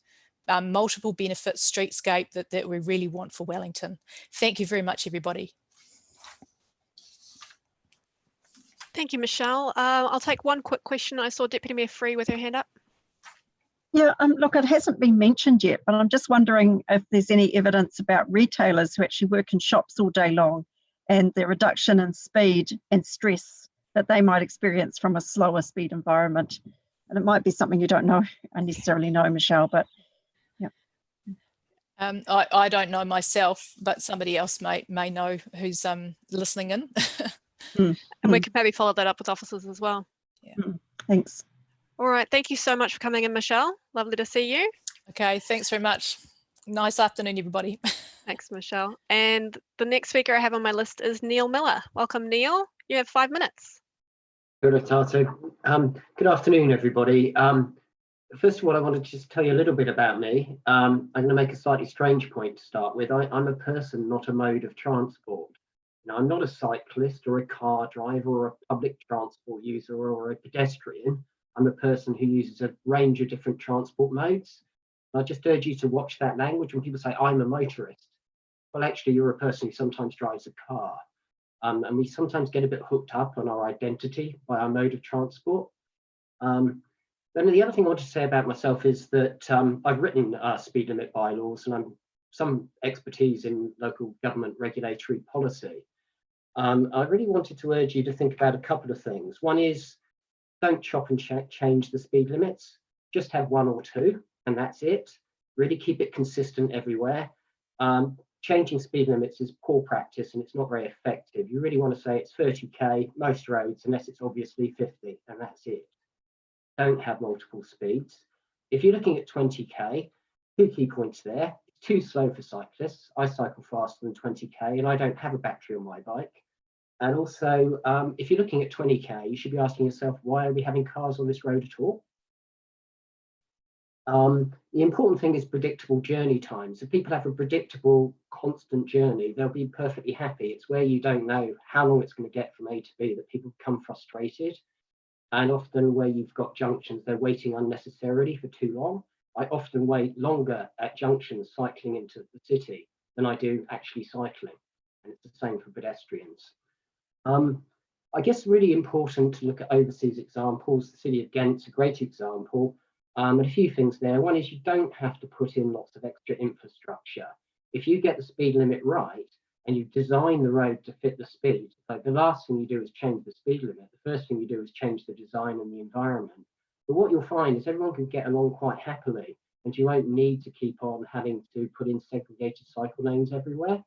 multiple benefit streetscape that we really want for Wellington. Thank you very much, everybody. Thank you, Michelle. I'll take one quick question. I saw Deputy Mayor Free with her hand up. Yeah, look, it hasn't been mentioned yet, but I'm just wondering if there's any evidence about retailers who actually work in shops all day long and the reduction in speed and stress that they might experience from a slower speed environment. And it might be something you don't know, I necessarily know, Michelle, but yeah. I don't know myself, but somebody else may know who's listening in. And we could maybe follow that up with officers as well. Thanks. All right, thank you so much for coming in, Michelle. Lovely to see you. Okay, thanks very much. Nice afternoon, everybody. Thanks, Michelle. And the next speaker I have on my list is Neil Miller. Welcome, Neil. You have 5 minutes. Good afternoon, everybody. First of all, I want to just tell you a little bit about me. I'm going to make a slightly strange point to start with. I'm a person, not a mode of transport. Now, I'm not a cyclist or a car driver or a public transport user or a pedestrian. I'm a person who uses a range of different transport modes. I just urge you to watch that language when people say, I'm a motorist. Well, actually, you're a person who sometimes drives a car. And we sometimes get a bit hooked up on our identity by our mode of transport. Then the other thing I want to say about myself is that I've written speed limit bylaws and I'm some expertise in local government regulatory policy. I really wanted to urge you to think about a couple of things. One is, don't chop and change the speed limits. Just have one or two, and that's it. Really keep it consistent everywhere. Changing speed limits is poor practice and it's not very effective. You really want to say it's 30k most roads, unless it's obviously 50, and that's it. Don't have multiple speeds. If you're looking at 20k, 2 key points there. It's too slow for cyclists. I cycle faster than 20k and I don't have a battery on my bike. And also, if you're looking at 20k, you should be asking yourself, why are we having cars on this road at all? The important thing is predictable journey times. If people have a predictable, constant journey, they'll be perfectly happy. It's where you don't know how long it's going to get from A to B that people become frustrated. And often where you've got junctions, they're waiting unnecessarily for too long. I often wait longer at junctions cycling into the city than I do actually cycling. And it's the same for pedestrians. I guess really important to look at overseas examples. The city of Ghent's a great example. And a few things there. One is you don't have to put in lots of extra infrastructure. If you get the speed limit right and you design the road to fit the speed, like the last thing you do is change the speed limit. The first thing you do is change the design and the environment. But what you'll find is everyone can get along quite happily and you won't need to keep on having to put in segregated cycle lanes everywhere.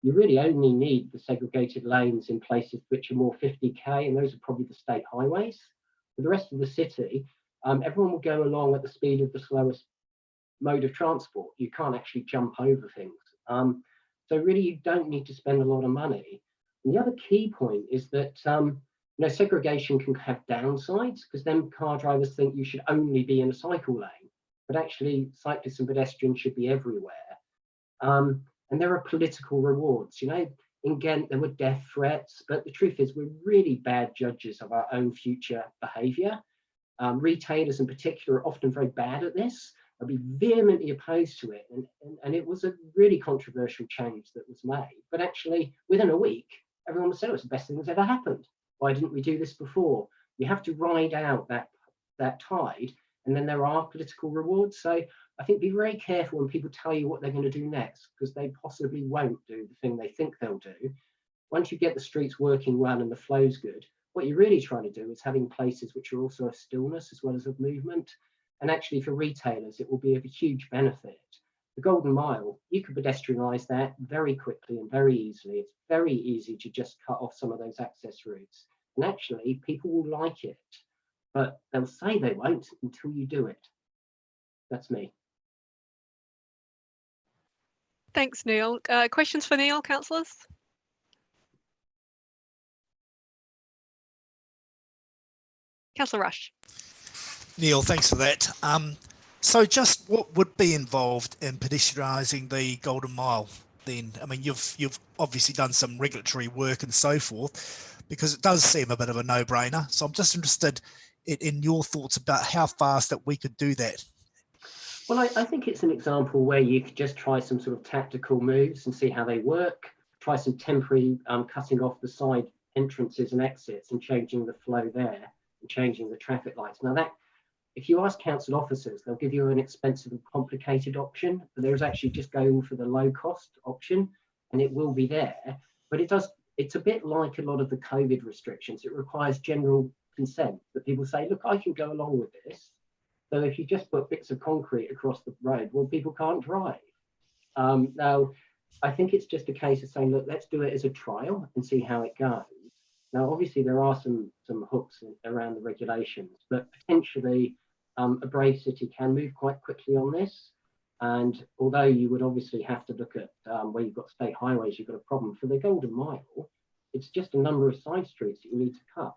You really only need the segregated lanes in places which are more 50k, and those are probably the state highways. For the rest of the city, everyone will go along at the speed of the slowest mode of transport. You can't actually jump over things. So really, you don't need to spend a lot of money. And the other key point is that segregation can have downsides, because then car drivers think you should only be in a cycle lane, but actually cyclists and pedestrians should be everywhere. And there are political rewards. In Ghent, there were death threats, but the truth is we're really bad judges of our own future behaviour. Retailers in particular are often very bad at this. I'd be vehemently opposed to it. And it was a really controversial change that was made. But actually, within a week, everyone would say it was the best thing that's ever happened. Why didn't we do this before? You have to ride out that tide, and then there are political rewards. So I think be very careful when people tell you what they're going to do next, because they possibly won't do the thing they think they'll do. Once you get the streets working well and the flow's good, what you're really trying to do is having places which are also of stillness as well as of movement. And actually for retailers, it will be of a huge benefit. The Golden Mile, you can pedestrianise that very quickly and very easily. It's very easy to just cut off some of those access routes. And actually, people will like it, but they'll say they won't until you do it. That's me. Thanks, Neil. Questions for Neil, councillors? Councillor Rush. Neil, thanks for that. So just what would be involved in pedestrianising the Golden Mile then? I mean, you've obviously done some regulatory work and so forth, because it does seem a bit of a no-brainer. So I'm just interested in your thoughts about how fast that we could do that. Well, I think it's an example where you could just try some sort of tactical moves and see how they work. Try some temporary cutting off the side entrances and exits and changing the flow there and changing the traffic lights. Now that, if you ask council officers, they'll give you an expensive and complicated option, but there's actually just going for the low cost option, and it will be there. But it's a bit like a lot of the COVID restrictions. It requires general consent that people say, look, I can go along with this. So if you just put bits of concrete across the road, well, people can't drive. Now, I think it's just a case of saying, look, let's do it as a trial and see how it goes. Now, obviously, there are some hooks around the regulations, but potentially a brave city can move quite quickly on this. And although you would obviously have to look at where you've got state highways, you've got a problem. For the Golden Mile, it's just a number of side streets that you need to cut,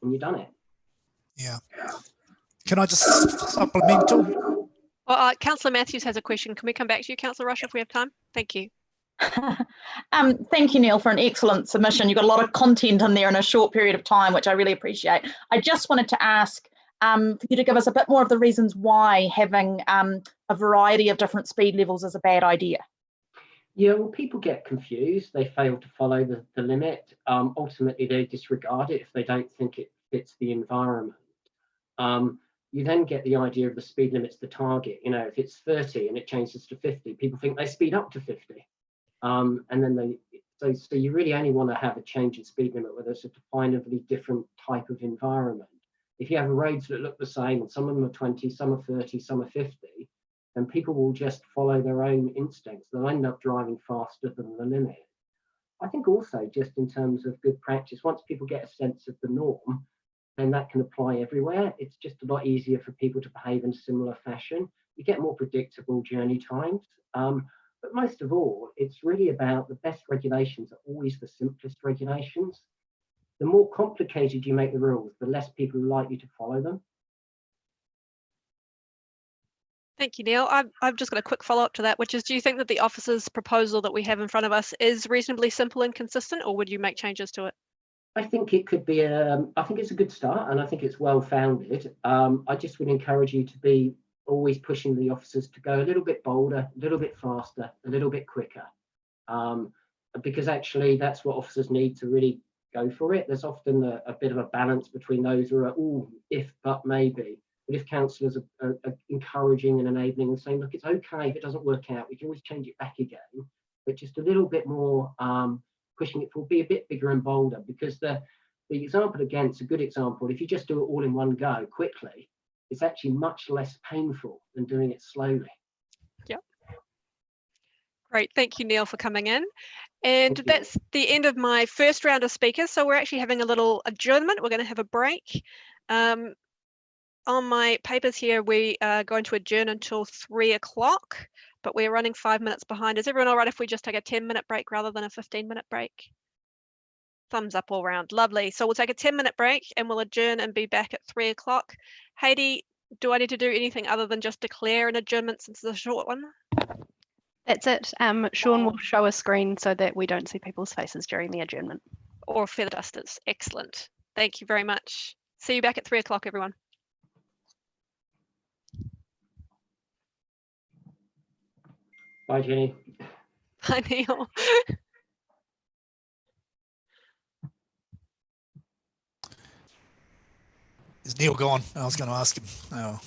and you've done it. Yeah. Can I just supplemental? Well, Councillor Matthews has a question. Can we come back to you, Councillor Rush, if we have time? Thank you. Thank you, Neil, for an excellent submission. You've got a lot of content in there in a short period of time, which I really appreciate. I just wanted to ask for you to give us a bit more of the reasons why having a variety of different speed levels is a bad idea. Yeah, well, people get confused. They fail to follow the limit. Ultimately, they disregard it if they don't think it fits the environment. You then get the idea of the speed limit's the target. You know, if it's 30 and it changes to 50, people think they speed up to 50. And then so you really only want to have a change in speed limit where there's a definably different type of environment. If you have roads that look the same and some of them are 20, some are 30, some are 50, then people will just follow their own instincts. They'll end up driving faster than the limit. I think also just in terms of good practice, once people get a sense of the norm, then that can apply everywhere. It's just a lot easier for people to behave in a similar fashion. You get more predictable journey times. But most of all, it's really about the best regulations are always the simplest regulations. The more complicated you make the rules, the less people are likely to follow them. Thank you, Neil. I've just got a quick follow-up to that, which is, do you think that the officer's proposal that we have in front of us is reasonably simple and consistent, or would you make changes to it? I think it could be, I think it's a good start and I think it's well-founded. I just would encourage you to be always pushing the officers to go a little bit bolder, a little bit faster, a little bit quicker. Because actually that's what officers need to really go for it. There's often a bit of a balance between those who are, oh, if, but maybe. But if councillors are encouraging and enabling and saying, look, it's okay if it doesn't work out, we can always change it back again, but just a little bit more pushing it forward, be a bit bigger and bolder, because the example again, it's a good example. If you just do it all in one go quickly, it's actually much less painful than doing it slowly. Yep. Great, thank you, Neil, for coming in. And that's the end of my first round of speakers. So we're actually having a little adjournment. We're going to have a break. On my papers here, we are going to adjourn until 3 o'clock, but we're running 5 minutes behind. Is everyone all right if we just take a 10-minute break rather than a 15-minute break? Thumbs up all round. Lovely. So we'll take a 10-minute break and we'll adjourn and be back at 3 o'clock. Heidi, do I need to do anything other than just declare an adjournment since it's a short one? That's it. Sean will show a screen so that we don't see people's faces during the adjournment. Or feather dusters. Excellent. Thank you very much. See you back at 3 o'clock, everyone. Bye, Jenny. Bye, Neil. Is Neil gone? I was going to ask him. Oh.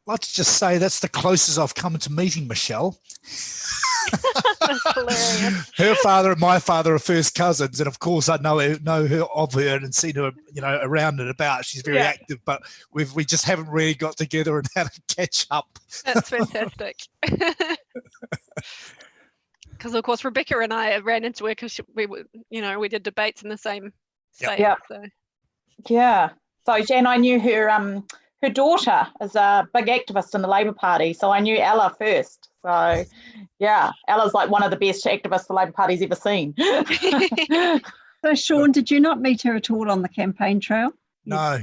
Let's just say that's the closest I've come to meeting Michelle. That's hilarious. Her father and my father are first cousins, and of course I know her of her and seen her, you know, around and about. She's very active, but we just haven't really got together and had to catch up. That's fantastic. Because of course Rebecca and I ran into her because we did debates in the same state. Yeah. So. Yeah. So and I knew her her daughter is a big activist in the Labour Party, so I knew Ella first. So yeah, Ella's like one of the best activists the Labour Party's ever seen. So Sean, did you not meet her at all on the campaign trail? No,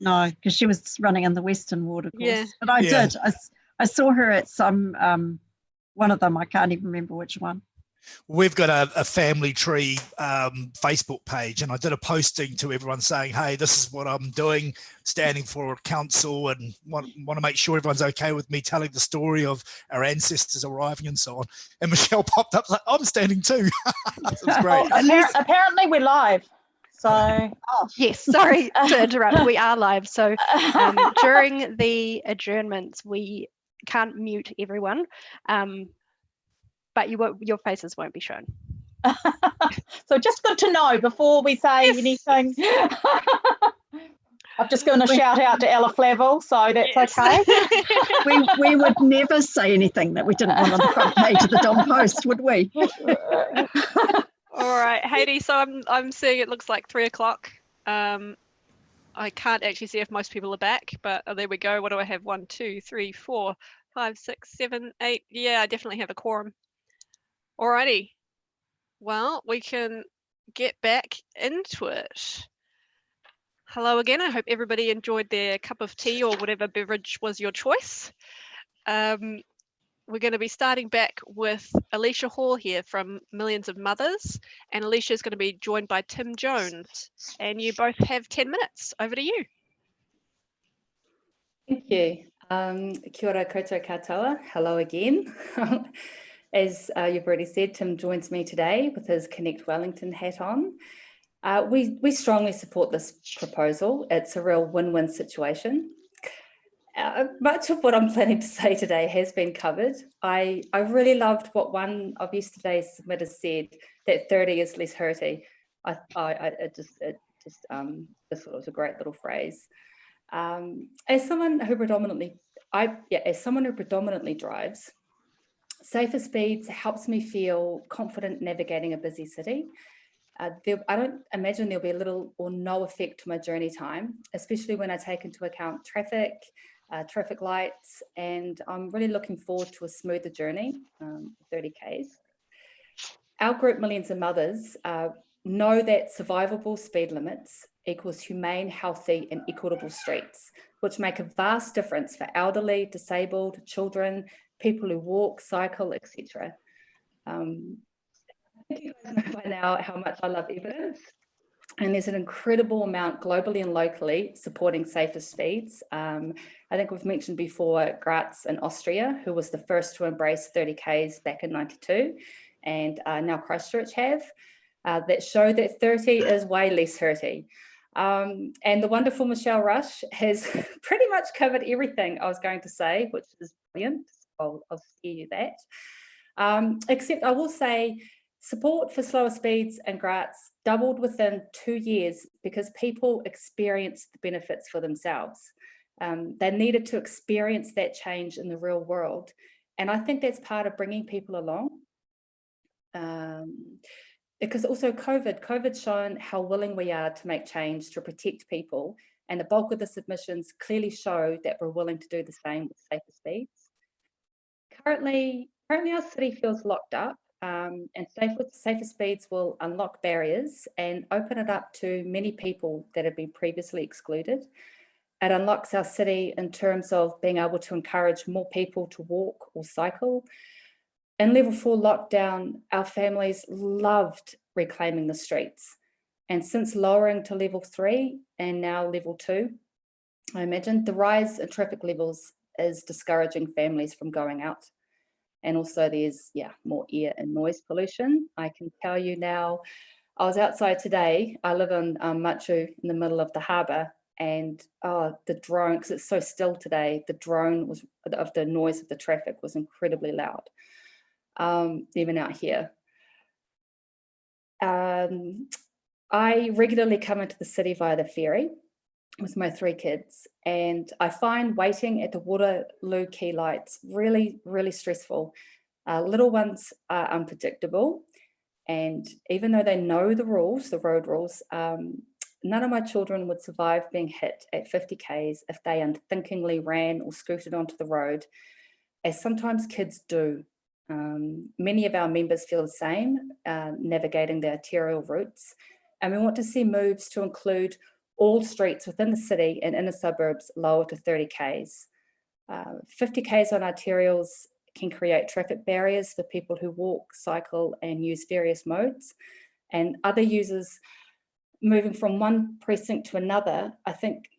No, because she was running in the Western ward, of course. Yeah. But I did. I saw her at some one of them. I can't even remember which one. We've got a family tree Facebook page, and I did a posting to everyone saying, hey, this is what I'm doing, standing for council, and want to make sure everyone's okay with me telling the story of our ancestors arriving and so on. And Michelle popped up like, I'm standing too. It was great. Apparently we're live. So yes, sorry to interrupt. We are live. So during the adjournments, we can't mute everyone. But your faces won't be shown. So just good to know before we say anything. I'm just going to shout out to Ella Flavel, so that's okay. we would never say anything that we didn't want on the front page of the Dom Post, would we? All right, Haiti. So I'm seeing it looks like 3 o'clock. I can't actually see if most people are back, but there we go. What do I have? 1, 2, 3, 4, 5, 6, 7, 8. Yeah, I definitely have a quorum. Alrighty, well, we can get back into it. Hello again. I hope everybody enjoyed their cup of tea or whatever beverage was your choice. We're going to be starting back with Alicia Hall here from Millions of Mothers, and Alicia is going to be joined by Tim Jones, and you both have 10 minutes. Over to you. Thank you. Kia ora koutou katoa. Hello again. As you've already said, Tim joins me today with his Connect Wellington hat on. We strongly support this proposal. It's a real win-win situation. Much of what I'm planning to say today has been covered. I really loved what one of yesterday's submitters said, that 30 is less hurty. It just thought it was a great little phrase. As someone who predominantly drives, safer speeds helps me feel confident navigating a busy city. I don't imagine there'll be little or no effect to my journey time, especially when I take into account traffic lights, and I'm really looking forward to a smoother journey, 30 Ks. Our group, Millions of Mothers, know that survivable speed limits equals humane, healthy and equitable streets, which make a vast difference for elderly, disabled, children, people who walk, cycle, etc. I think you guys know by now how much I love evidence, and there's an incredible amount globally and locally supporting safer speeds. I think we've mentioned before Graz in Austria, who was the first to embrace 30 Ks back in '92, and now Christchurch have, that show that 30 is way less hurty. And the wonderful Michelle Rush has pretty much covered everything I was going to say, which is brilliant. I'll spare you that. Except I will say support for slower speeds and Graz doubled within 2 years because people experienced the benefits for themselves. They needed to experience that change in the real world. And I think that's part of bringing people along. Because also COVID's shown how willing we are to make change to protect people. And the bulk of the submissions clearly show that we're willing to do the same with safer speeds. Currently our city feels locked up, and safer speeds will unlock barriers and open it up to many people that have been previously excluded. It unlocks our city in terms of being able to encourage more people to walk or cycle. In level 4 lockdown, our families loved reclaiming the streets. And since lowering to level 3 and now level 2, I imagine the rise in traffic levels is discouraging families from going out. And also there's, more air and noise pollution. I can tell you now, I was outside today. I live in Machu in the middle of the harbour, and the drone, because it's so still today, the drone was, of the noise of the traffic was incredibly loud, even out here. I regularly come into the city via the ferry with my 3 kids, and I find waiting at the Waterloo Quay lights really, really stressful. Little ones are unpredictable, and even though they know the rules, the road rules, none of my children would survive being hit at 50 k's if they unthinkingly ran or scooted onto the road, as sometimes kids do. Many of our members feel the same, navigating the arterial routes, and we want to see moves to include all streets within the city and inner suburbs lower to 30 k's. 50 k's on arterials can create traffic barriers for people who walk, cycle, and use various modes, and other users moving from one precinct to another, I think,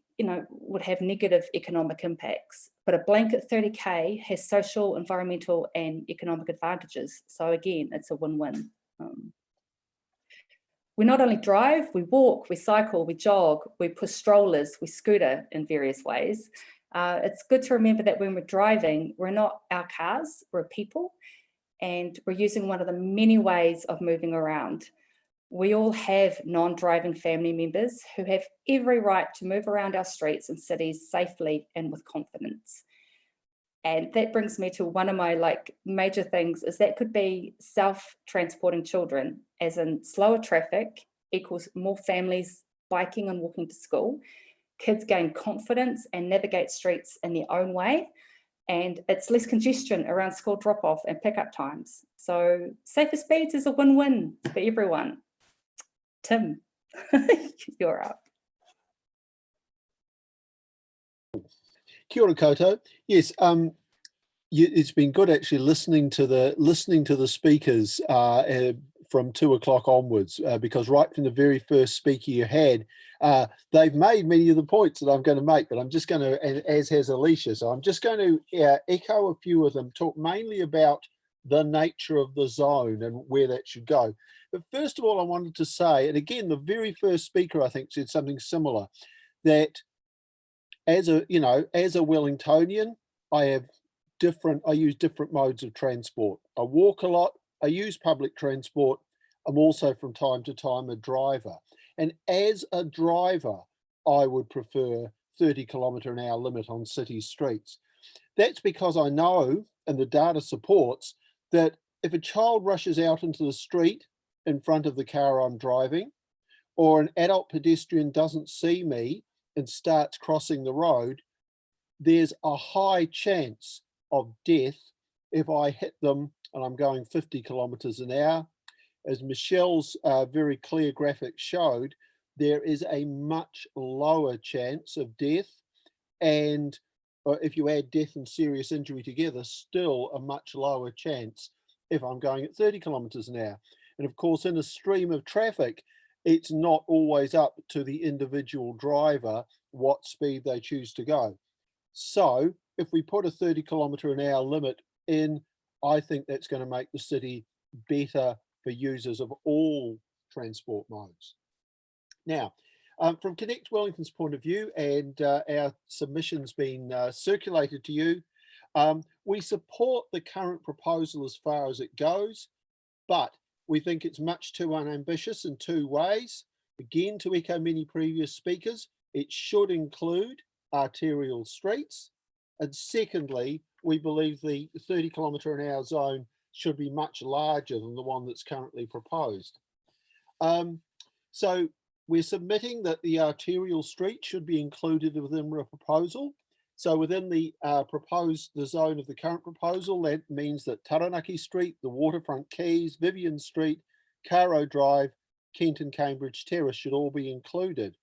would have negative economic impacts. But a blanket 30k has social, environmental, and economic advantages. So again, it's a win-win. We not only drive, we walk, we cycle, we jog, we push strollers, we scooter in various ways. It's good to remember that when we're driving, we're not our cars, we're people, and we're using one of the many ways of moving around. We all have non-driving family members who have every right to move around our streets and cities safely and with confidence. And that brings me to one of my major things, is that could be self-transporting children, as in slower traffic equals more families biking and walking to school. Kids gain confidence and navigate streets in their own way, and it's less congestion around school drop-off and pickup times. So safer speeds is a win-win for everyone. Tim, you're up. Kia ora koutou. Yes, it's been good actually listening to the speakers from 2 o'clock onwards, because right from the very first speaker you had, they've made many of the points that I'm going to make, but I'm just going to, and as has Alicia, so I'm just going to echo a few of them, talk mainly about the nature of the zone and where that should go. But first of all, I wanted to say, and again, the very first speaker I think said something similar, that as a Wellingtonian, I use different modes of transport. I walk a lot, I use public transport. I'm also from time to time a driver. And as a driver, I would prefer 30 km/h limit on city streets. That's because I know, and the data supports, that if a child rushes out into the street in front of the car I'm driving, or an adult pedestrian doesn't see me and starts crossing the road, there's a high chance of death if I hit them and I'm going 50 km/h. As Michelle's very clear graphic showed, there is a much lower chance of death, and if you add death and serious injury together, still a much lower chance if I'm going at 30 km/h. And of course, in a stream of traffic, it's not always up to the individual driver what speed they choose to go. So if we put a 30 km/h limit in, I think that's going to make the city better for users of all transport modes. Now, from Connect Wellington's point of view, and our submission's been circulated to you, we support the current proposal as far as it goes, but we think it's much too unambitious in 2 ways. Again, to echo many previous speakers, it should include arterial streets. And secondly, we believe the 30 km/h zone should be much larger than the one that's currently proposed. So we're submitting that the arterial street should be included within the proposal. So within the zone of the current proposal, that means that Taranaki Street, the Waterfront Quays, Vivian Street, Caro Drive, Kent and Cambridge Terrace should all be included.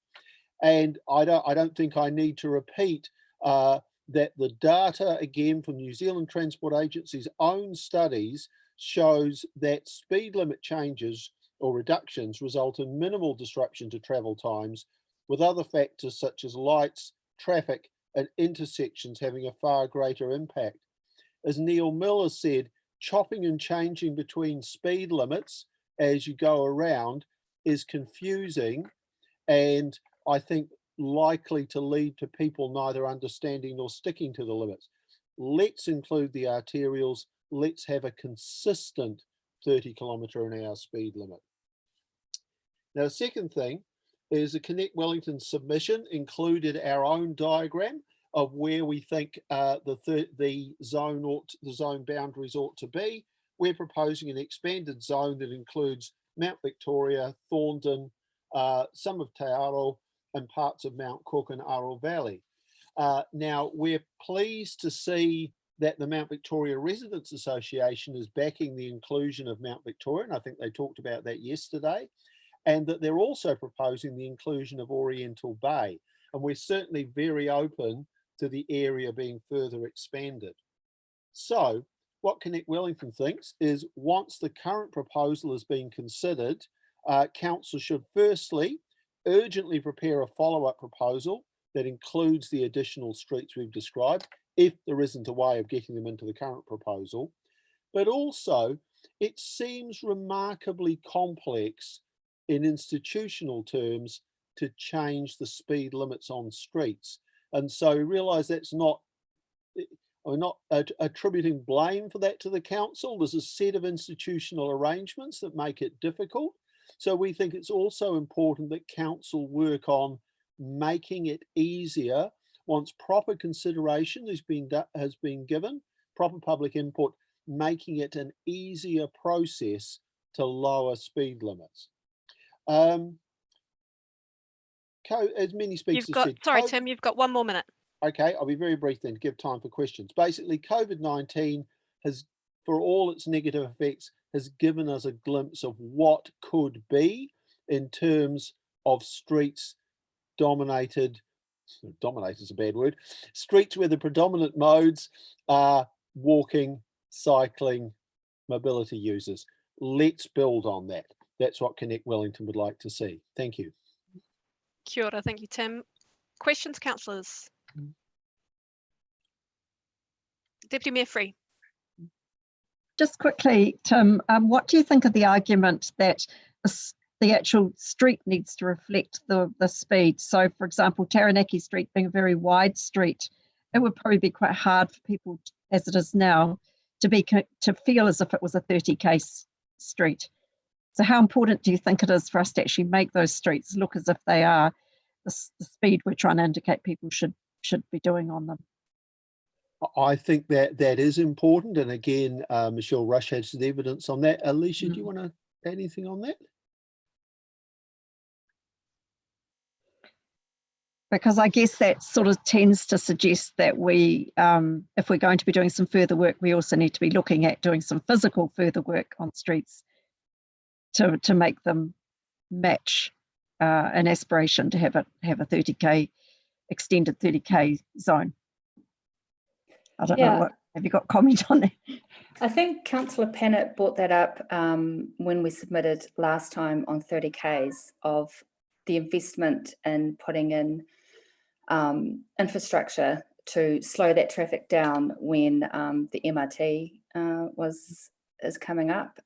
And I don't think I need to repeat that the data, again, from New Zealand Transport Agency's own studies shows that speed limit changes or reductions result in minimal disruption to travel times, with other factors such as lights, traffic, and intersections having a far greater impact. As Neil Miller said, chopping and changing between speed limits as you go around is confusing, and I think likely to lead to people neither understanding nor sticking to the limits. Let's include the arterials. Let's have a consistent 30km/h speed limit. Now, the second thing is the Connect Wellington submission included our own diagram of where we think the zone boundaries ought to be. We're proposing an expanded zone that includes Mount Victoria, Thorndon, some of Te Aro, and parts of Mount Cook and Aral Valley. Now, we're pleased to see that the Mount Victoria Residents Association is backing the inclusion of Mount Victoria, and I think they talked about that yesterday, and that they're also proposing the inclusion of Oriental Bay. And we're certainly very open to the area being further expanded. So what Connect Wellington thinks is once the current proposal is being considered, council should firstly urgently prepare a follow-up proposal that includes the additional streets we've described, if there isn't a way of getting them into the current proposal. But also, it seems remarkably complex in institutional terms to change the speed limits on streets. And so realise that's not, I'm not attributing blame for that to the council. There's a set of institutional arrangements that make it difficult. So we think it's also important that council work on making it easier once proper consideration has been given, proper public input, making it an easier process to lower speed limits. As many speakers have said, sorry, Tim, you've got 1 more minute. Okay, I'll be very brief then to give time for questions. Basically, COVID-19 has, for all its negative effects, has given us a glimpse of what could be in terms of streets dominated is a bad word, streets where the predominant modes are walking, cycling, mobility users. Let's build on that. That's what Connect Wellington would like to see. Thank you. Kia ora, thank you, Tim. Questions, councillors? Deputy Mayor Free. Just quickly, Tim, what do you think of the argument that the actual street needs to reflect the speed? So, for example, Taranaki Street being a very wide street, it would probably be quite hard for people, as it is now, to feel as if it was a 30k street. So how important do you think it is for us to actually make those streets look as if they are the speed we're trying to indicate people should be doing on them? I think that is important. And again, Michelle Rush has the evidence on that. Alicia, do you want to add anything on that? Because I guess that sort of tends to suggest that we, if we're going to be doing some further work, we also need to be looking at doing some physical further work on streets to make them match an aspiration to have a 30k extended 30k zone. I don't know, have you got comment on that? I think Councillor Pennant brought that up when we submitted last time on 30Ks of the investment in putting in infrastructure to slow that traffic down when the MRT is coming up.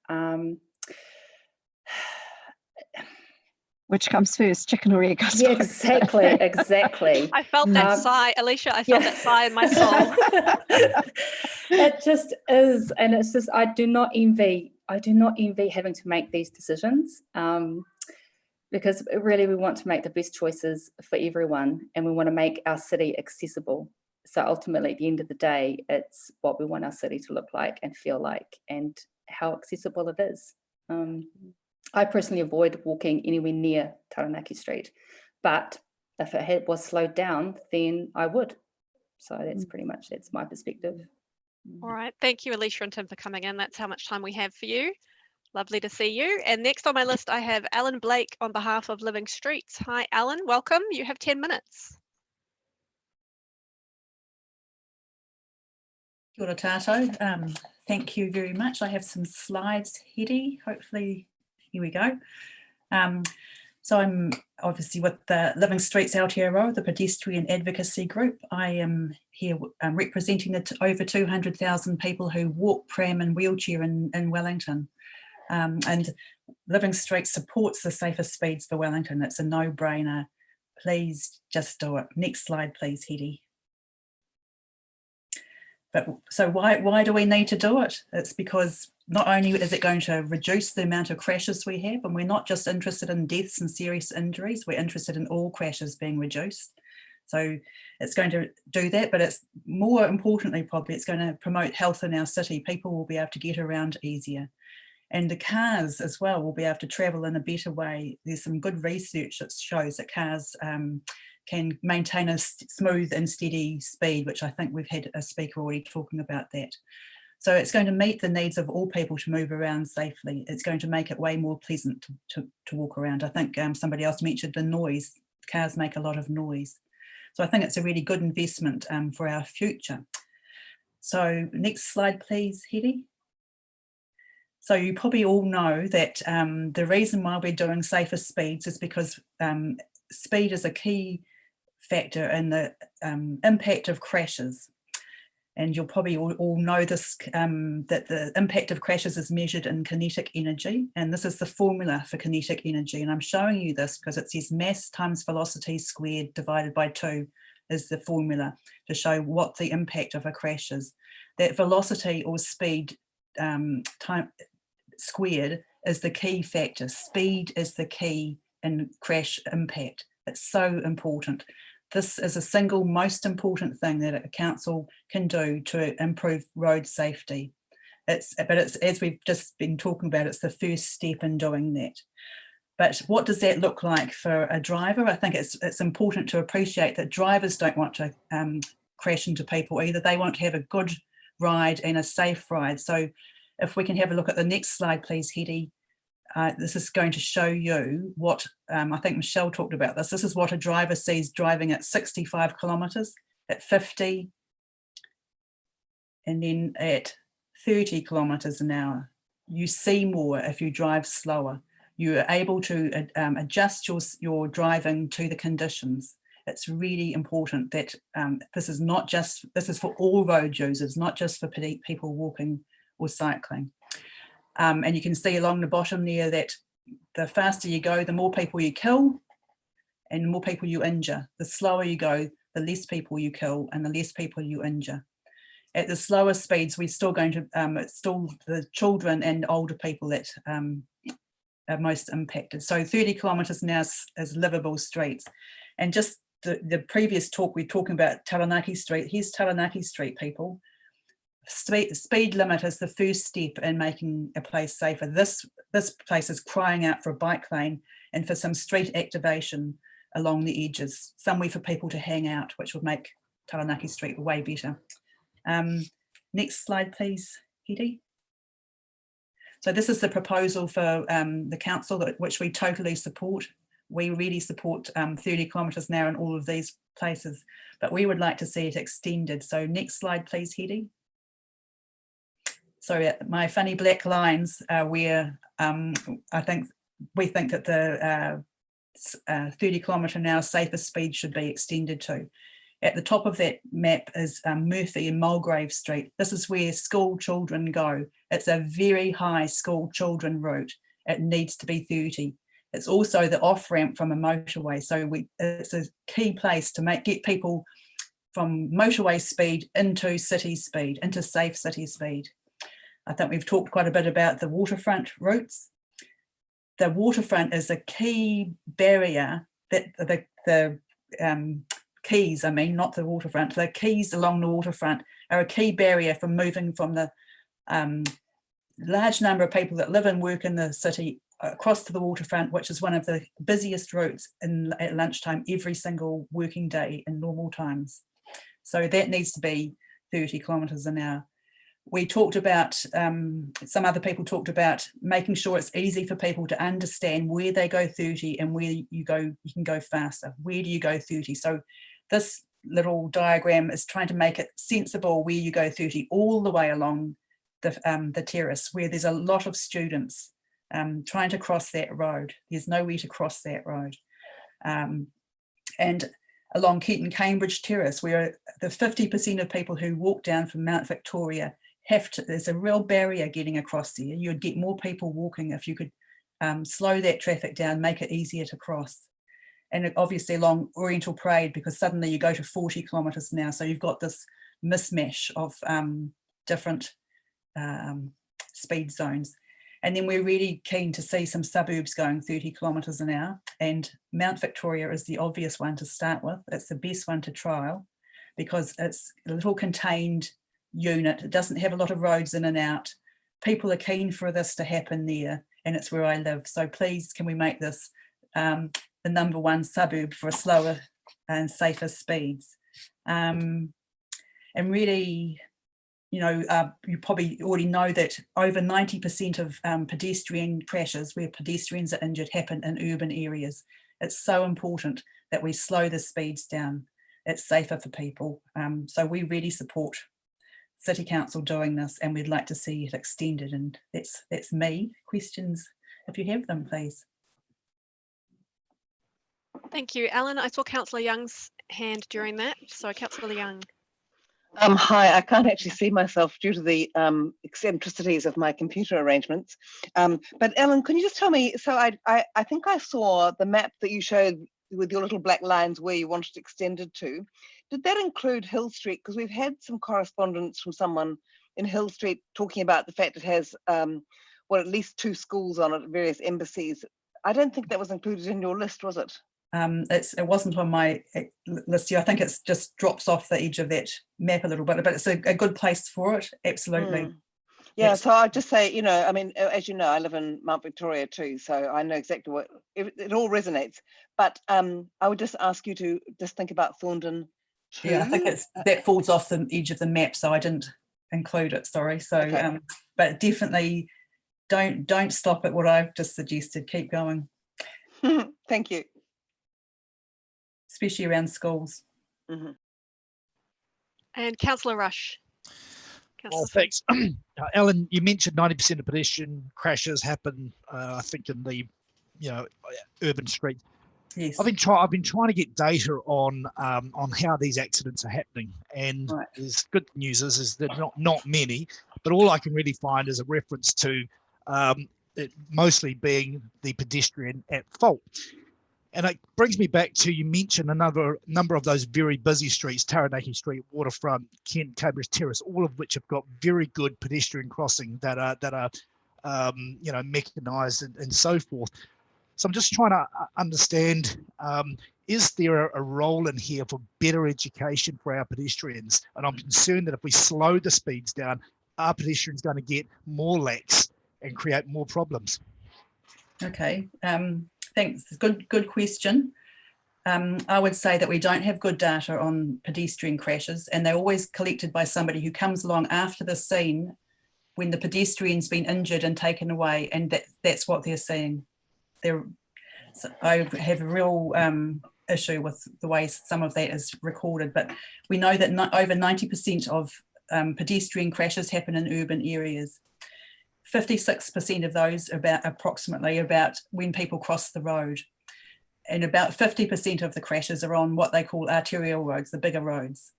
Which comes first, chicken or egg? Yeah, exactly. I felt that sigh, Alicia. I felt that sigh in my soul. It just is, and it's just I do not envy having to make these decisions, because really we want to make the best choices for everyone, and we want to make our city accessible. So ultimately, at the end of the day, it's what we want our city to look like and feel like, and how accessible it is. I personally avoid walking anywhere near Taranaki Street, but if it was slowed down, then I would. So that's my perspective. All right, thank you, Alicia and Tim, for coming in. That's how much time we have for you. Lovely to see you. And next on my list, I have Alan Blake on behalf of Living Streets. Hi, Alan, welcome. You have 10 minutes. Kia ora tātou. Thank you very much. I have some slides ready. Hopefully, here we go. So I'm obviously with the Living Streets Aotearoa, the pedestrian advocacy group. I am here representing the over 200,000 people who walk, pram and wheelchair in Wellington. And Living Streets supports the safer speeds for Wellington. It's a no-brainer. Please just do it. Next slide, please, Hedy. But so why do we need to do it? It's because not only is it going to reduce the amount of crashes we have, and we're not just interested in deaths and serious injuries, we're interested in all crashes being reduced. So it's going to do that, but it's more importantly, probably it's going to promote health in our city. People will be able to get around easier. And the cars as well will be able to travel in a better way. There's some good research that shows that cars can maintain a smooth and steady speed, which I think we've had a speaker already talking about that. So it's going to meet the needs of all people to move around safely. It's going to make it way more pleasant to walk around. I think somebody else mentioned the noise. Cars make a lot of noise. So I think it's a really good investment for our future. So next slide, please, Hedy. So you probably all know that the reason why we're doing safer speeds is because speed is a key factor in the impact of crashes. And you'll probably all know this, that the impact of crashes is measured in kinetic energy. And this is the formula for kinetic energy. And I'm showing you this because it says mass times velocity squared divided by 2 is the formula to show what the impact of a crash is. That velocity or speed time squared is the key factor. Speed is the key in crash impact. It's so important. This is a single most important thing that a council can do to improve road safety. But it's, as we've just been talking about, it's the first step in doing that. But what does that look like for a driver? I think it's important to appreciate that drivers don't want to crash into people either. They want to have a good ride and a safe ride. So if we can have a look at the next slide, please, Hedy. This is going to show you what, I think Michelle talked about this. This is what a driver sees driving at 65 kilometres, at 50, and then at 30 kilometres an hour. You see more if you drive slower. You are able to adjust your driving to the conditions. It's really important that this is for all road users, not just for people walking or cycling. And you can see along the bottom there that the faster you go, the more people you kill and the more people you injure. The slower you go, the less people you kill and the less people you injure. At the slower speeds, we're still going to, it's still the children and older people that are most impacted. So 30 kilometres now is livable streets. And just the previous talk, we're talking about Taranaki Street. Here's Taranaki Street, people. Speed limit is the first step in making a place safer. This place is crying out for a bike lane and for some street activation along the edges, somewhere for people to hang out, which would make Taranaki Street way better. Next slide, please, Hedy. So this is the proposal for the council, which we totally support. We really support 30 kilometres an hour in all of these places, but we would like to see it extended. So next slide, please, Hedy. So my funny black lines are where we think that the 30 kilometre an hour safer speed should be extended to. At the top of that map is Murphy and Mulgrave Street. This is where school children go. It's a very high school children route. It needs to be 30. It's also the off-ramp from a motorway. So it's a key place to get people from motorway speed into city speed, into safe city speed. I think we've talked quite a bit about the waterfront routes. The waterfront is a key barrier that the quays, I mean, not the waterfront, the quays along the waterfront are a key barrier for moving from the large number of people that live and work in the city across to the waterfront, which is one of the busiest routes at lunchtime every single working day in normal times. So that needs to be 30 kilometres an hour. We talked about, some other people talked about making sure it's easy for people to understand where they go 30 and where you can go faster. Where do you go 30? So this little diagram is trying to make it sensible where you go 30 all the way along the terrace, where there's a lot of students trying to cross that road. There's nowhere to cross that road. And along Kent and Cambridge Terrace, where the 50% of people who walk down from Mount Victoria there's a real barrier getting across there. You'd get more people walking if you could slow that traffic down, make it easier to cross. And obviously along Oriental Parade, because suddenly you go to 40 kilometres now. So you've got this mismatch of different speed zones. And then we're really keen to see some suburbs going 30 kilometres an hour. And Mount Victoria is the obvious one to start with. It's the best one to trial because it's a little contained unit. It doesn't have a lot of roads in and out. People are keen for this to happen there, and it's where I live. So please, can we make this the #1 suburb for a slower and safer speeds? And really, you know, you probably already know that over 90% of pedestrian crashes where pedestrians are injured happen in urban areas. It's so important that we slow the speeds down. It's safer for people. So we really support City Council doing this, and we'd like to see it extended. And that's me. Questions, if you have them, please. Thank you, Alan. I saw Councillor Young's hand during that. So Councillor Young. Hi, I can't actually see myself due to the eccentricities of my computer arrangements. But Ellen, can you just tell me, so I think I saw the map that you showed with your little black lines where you wanted it extended to. Did that include Hill Street? Because we've had some correspondence from someone in Hill Street talking about the fact it has, well, at least 2 schools on it, various embassies. I don't think that was included in your list, was it? It wasn't on my list here. I think it just drops off the edge of that map a little bit, but it's a good place for it, absolutely. Yeah, so I'd just say, you know, I mean, as you know, I live in Mount Victoria too, so I know exactly what, it all resonates. But I would just ask you to just think about Thorndon too. Yeah, I think that falls off the edge of the map, so I didn't include it, sorry. So, okay. But definitely don't stop at what I've just suggested, keep going. Thank you. Especially around schools. Mm-hmm. And Councillor Rush. Oh, thanks. Alan, you mentioned 90% of pedestrian crashes happen, I think, in the, you know, urban streets. Yes. I've been trying to get data on how these accidents are happening, and there's good news is that not many, but all I can really find is a reference to it mostly being the pedestrian at fault. And it brings me back to, you mentioned another number of those very busy streets, Taranaki Street, Waterfront, Kent, Cambridge Terrace, all of which have got very good pedestrian crossing that are you know, mechanised and so forth. So I'm just trying to understand, is there a role in here for better education for our pedestrians? And I'm concerned that if we slow the speeds down, our pedestrians going to get more lax and create more problems. Okay. Thanks. Good question. I would say that we don't have good data on pedestrian crashes, and they're always collected by somebody who comes along after the scene when the pedestrian's been injured and taken away, and that's what they're seeing. So I have a real issue with the way some of that is recorded, but we know that over 90% of pedestrian crashes happen in urban areas. 56% of those approximately about when people cross the road, and about 50% of the crashes are on what they call arterial roads, the bigger roads,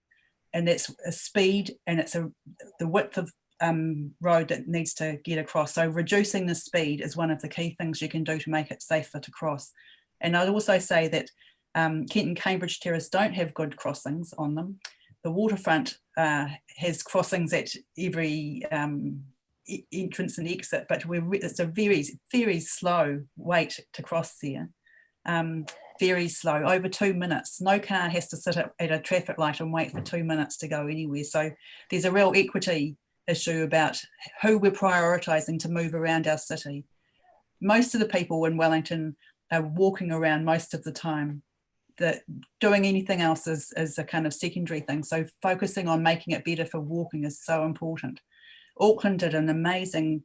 and that's a speed and it's the width of road that needs to get across. So reducing the speed is one of the key things you can do to make it safer to cross. And I'd also say that Kent and Cambridge Terrace don't have good crossings on them. The Waterfront has crossings at every entrance and exit, but it's a very, very slow wait to cross there. Very slow, over 2 minutes. No car has to sit at a traffic light and wait for 2 minutes to go anywhere. So there's a real equity issue about who we're prioritising to move around our city. Most of the people in Wellington are walking around most of the time. That doing anything else is a kind of secondary thing. So focusing on making it better for walking is so important. Auckland did an amazing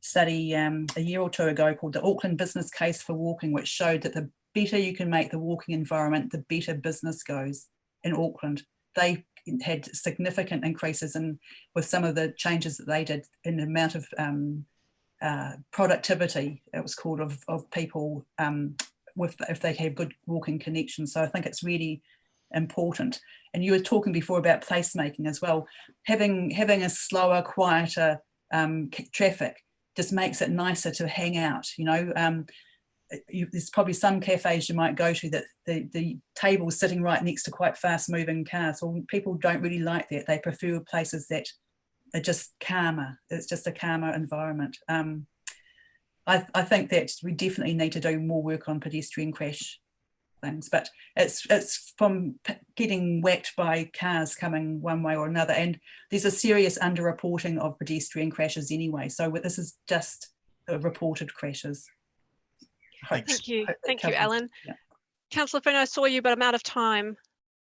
study a year or two ago called the Auckland Business Case for Walking, which showed that the better you can make the walking environment, the better business goes in Auckland. They had significant increases with some of the changes that they did in the amount of productivity, it was called, of people if they have good walking connections. So I think it's really important. And you were talking before about placemaking as well. Having a slower, quieter traffic just makes it nicer to hang out. You know, there's probably some cafes you might go to that the table's sitting right next to quite fast moving cars. Well, people don't really like that. They prefer places that are just calmer. It's just a calmer environment. I think that we definitely need to do more work on pedestrian crash things, but it's from getting whacked by cars coming one way or another, and there's a serious underreporting of pedestrian crashes anyway. So this is just reported crashes. Thank you, Ellen. Yeah. Councillor Finn, I saw you, but I'm out of time.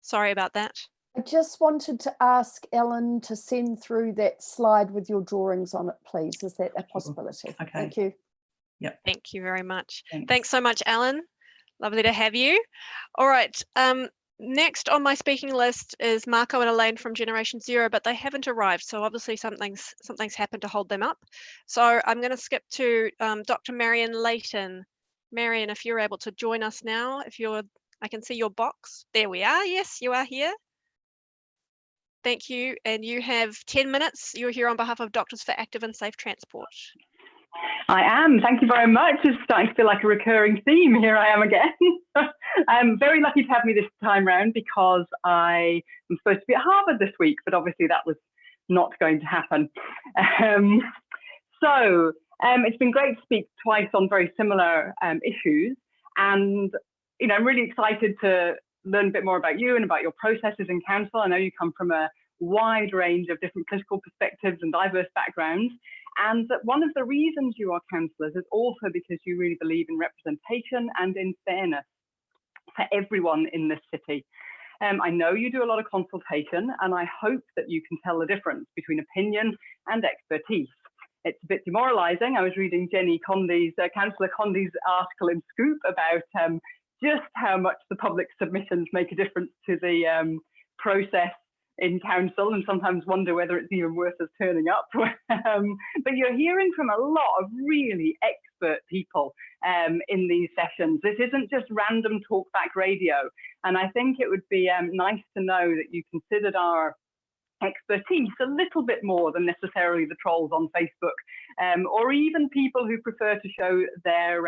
Sorry about that. I just wanted to ask Ellen to send through that slide with your drawings on it, please. Is that a possibility? Okay. Thank you. Yep. Thank you very much. Thanks so much, Ellen. Lovely to have you. All right. Next on my speaking list is Marco and Elaine from Generation Zero, but they haven't arrived. So obviously something's happened to hold them up. So I'm going to skip to Dr. Marion Layton. Marion, if you're able to join us now, I can see your box. There we are. Yes, you are here. Thank you. And you have 10 minutes. You're here on behalf of Doctors for Active and Safe Transport. I am. Thank you very much. It's starting to feel like a recurring theme. Here I am again. I'm very lucky to have me this time round because I am supposed to be at Harvard this week, but obviously that was not going to happen. It's been great to speak twice on very similar issues, and I'm really excited to learn a bit more about you and about your processes in council. I know you come from a wide range of different political perspectives and diverse backgrounds, and that one of the reasons you are councillors is also because you really believe in representation and in fairness for everyone in this city. I know you do a lot of consultation, and I hope that you can tell the difference between opinion and expertise. It's a bit demoralising. I was reading Councillor Condy's article in Scoop about just how much the public submissions make a difference to the process in council, and sometimes wonder whether it's even worth us turning up. But you're hearing from a lot of really expert people in these sessions. This isn't just random talkback radio, and I think it would be nice to know that you considered our expertise a little bit more than necessarily the trolls on Facebook, or even people who prefer to show their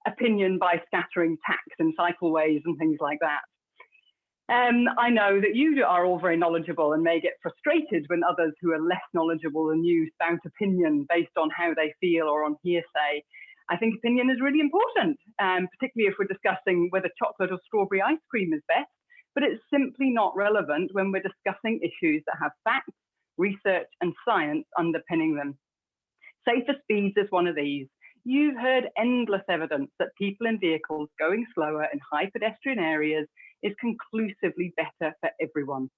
opinion by scattering tacks in cycleways and things like that. I know that you are all very knowledgeable and may get frustrated when others who are less knowledgeable than you spout opinion based on how they feel or on hearsay. I think opinion is really important, particularly if we're discussing whether chocolate or strawberry ice cream is best, but it's simply not relevant when we're discussing issues that have facts, research and science underpinning them. Safer speeds is one of these. You've heard endless evidence that people in vehicles going slower in high pedestrian areas is conclusively better for everyone.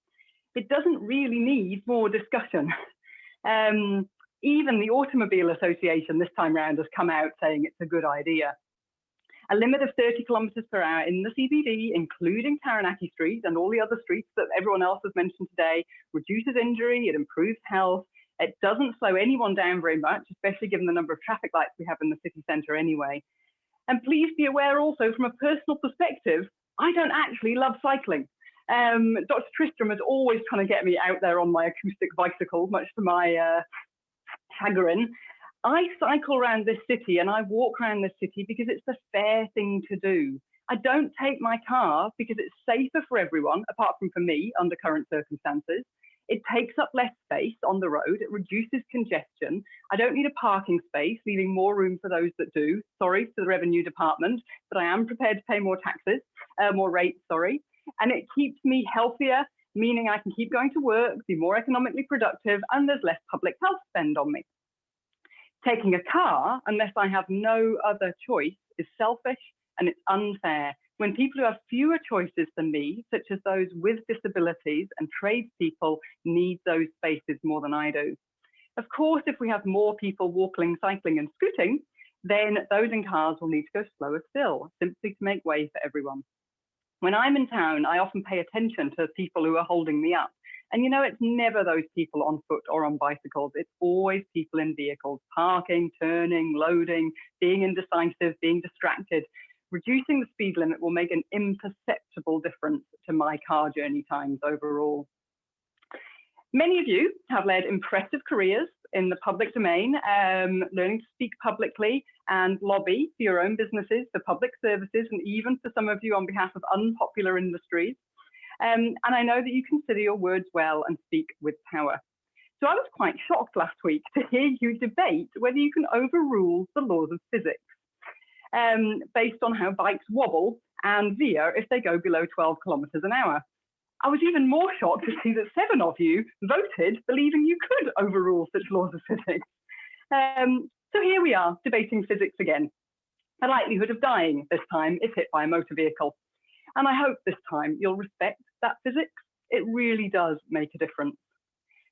It doesn't really need more discussion. Even the Automobile Association this time round has come out saying it's a good idea. A limit of 30 kilometres per hour in the CBD, including Taranaki Street and all the other streets that everyone else has mentioned today, reduces injury, it improves health, it doesn't slow anyone down very much, especially given the number of traffic lights we have in the city centre anyway. And please be aware also, from a personal perspective, I don't actually love cycling. Dr. Tristram is always trying to get me out there on my acoustic bicycle, much to my chagrin. I cycle around this city and I walk around this city because it's the fair thing to do. I don't take my car because it's safer for everyone, apart from for me under current circumstances. It takes up less space on the road. It reduces congestion. I don't need a parking space, leaving more room for those that do. Sorry to the Revenue Department, but I am prepared to pay more taxes, more rates, sorry. And it keeps me healthier, meaning I can keep going to work, be more economically productive, and there's less public health spend on me. Taking a car, unless I have no other choice, is selfish and it's unfair. When people who have fewer choices than me, such as those with disabilities and tradespeople, need those spaces more than I do. Of course, if we have more people walking, cycling and scooting, then those in cars will need to go slower still, simply to make way for everyone. When I'm in town, I often pay attention to people who are holding me up, And you know, it's never those people on foot or on bicycles. It's always people in vehicles, parking, turning, loading, being indecisive, being distracted. Reducing the speed limit will make an imperceptible difference to my car journey times overall. Many of you have led impressive careers in the public domain, learning to speak publicly and lobby for your own businesses, for public services, and even for some of you on behalf of unpopular industries. And I know that you consider your words well and speak with power. So I was quite shocked last week to hear you debate whether you can overrule the laws of physics based on how bikes wobble and veer if they go below 12 kilometers an hour. I was even more shocked to see that 7 of you voted believing you could overrule such laws of physics. So here we are debating physics again. The likelihood of dying this time if hit by a motor vehicle. And I hope this time you'll respect that physics. It really does make a difference.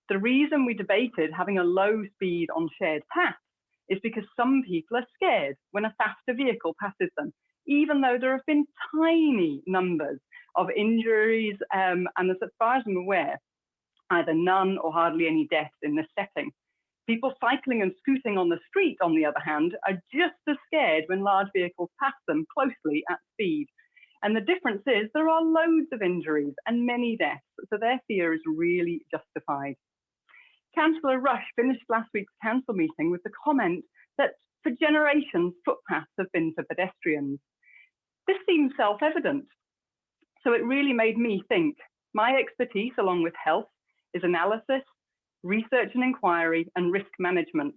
The reason we debated having a low speed on shared paths is because some people are scared when a faster vehicle passes them, even though there have been tiny numbers of injuries, and as far as I'm aware, either none or hardly any deaths in this setting. People cycling and scooting on the street, on the other hand, are just as scared when large vehicles pass them closely at speed. And the difference is there are loads of injuries and many deaths, so their fear is really justified. Councillor Rush finished last week's council meeting with the comment that for generations, footpaths have been for pedestrians. This seems self-evident. So it really made me think. My expertise, along with health, is analysis, research and inquiry, and risk management.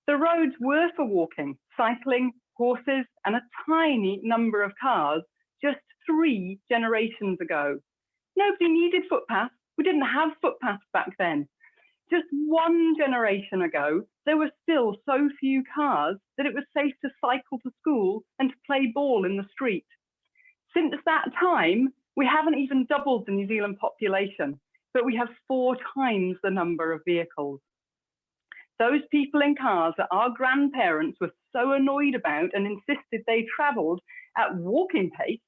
The roads were for walking, cycling, horses, and a tiny number of cars just 3 generations ago. Nobody needed footpaths. We didn't have footpaths back then. Just 1 generation ago, there were still so few cars that it was safe to cycle to school and to play ball in the street. Since that time, we haven't even doubled the New Zealand population, but we have 4 times the number of vehicles. Those people in cars that our grandparents were so annoyed about and insisted they travelled at walking pace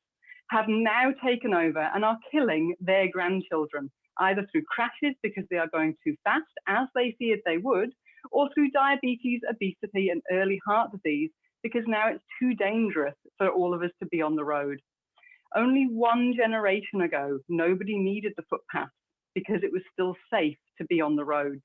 have now taken over and are killing their grandchildren, either through crashes because they are going too fast, as they feared they would, or through diabetes, obesity, and early heart disease, because now it's too dangerous for all of us to be on the road. Only 1 generation ago, nobody needed the footpath because it was still safe to be on the road.